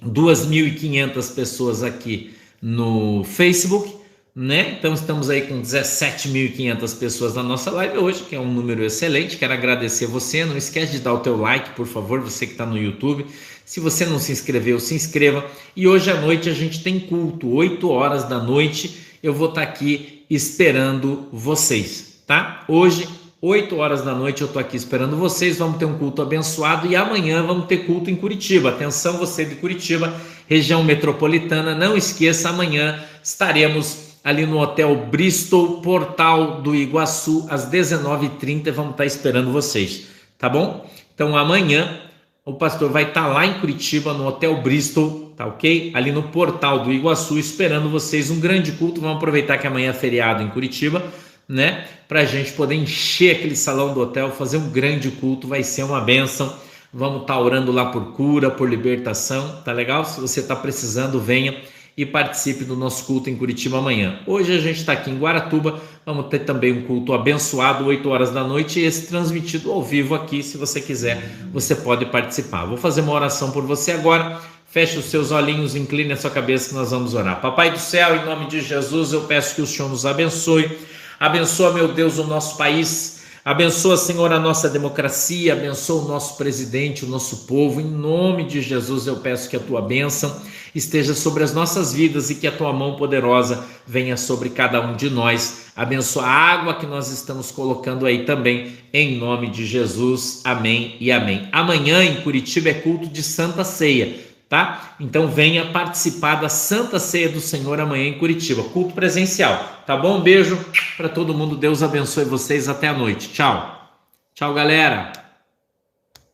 2.500 pessoas aqui no Facebook, né? Então estamos aí com 17.500 pessoas na nossa live hoje, que é um número excelente. Quero agradecer você, não esquece de dar o teu like, por favor, você que está no YouTube. Se você não se inscreveu, se inscreva. E hoje à noite a gente tem culto, 8 horas da noite, eu vou estar aqui esperando vocês, tá? Hoje, 8 horas da noite, eu estou aqui esperando vocês, vamos ter um culto abençoado e amanhã vamos ter culto em Curitiba. Atenção, você de Curitiba, região metropolitana, não esqueça, amanhã estaremos ali no Hotel Bristol, Portal do Iguaçu, às 19h30, vamos estar esperando vocês, tá bom? Então amanhã o pastor vai estar lá em Curitiba, no Hotel Bristol, tá ok? Ali no Portal do Iguaçu, esperando vocês, um grande culto. Vamos aproveitar que amanhã é feriado em Curitiba, né? Pra gente poder encher aquele salão do hotel, fazer um grande culto, vai ser uma bênção. Vamos estar orando lá por cura, por libertação, tá legal? Se você está precisando, venha e participe do nosso culto em Curitiba amanhã. Hoje a gente está aqui em Guaratuba, vamos ter também um culto abençoado, 8 horas da noite, e esse transmitido ao vivo aqui, se você quiser, você pode participar. Vou fazer uma oração por você agora, feche os seus olhinhos, incline a sua cabeça que nós vamos orar. Papai do céu, em nome de Jesus, eu peço que o Senhor nos abençoe, abençoa, meu Deus, o nosso país, abençoa, Senhor, a nossa democracia, abençoa o nosso presidente, o nosso povo, em nome de Jesus eu peço que a tua bênção esteja sobre as nossas vidas e que a tua mão poderosa venha sobre cada um de nós, abençoa a água que nós estamos colocando aí também, em nome de Jesus, amém e amém. Amanhã em Curitiba é culto de Santa Ceia, tá? Então venha participar da Santa Ceia do Senhor amanhã em Curitiba, culto presencial, tá bom? Um beijo para todo mundo, Deus abençoe vocês, até a noite, tchau. Tchau, galera.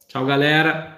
Tchau, galera.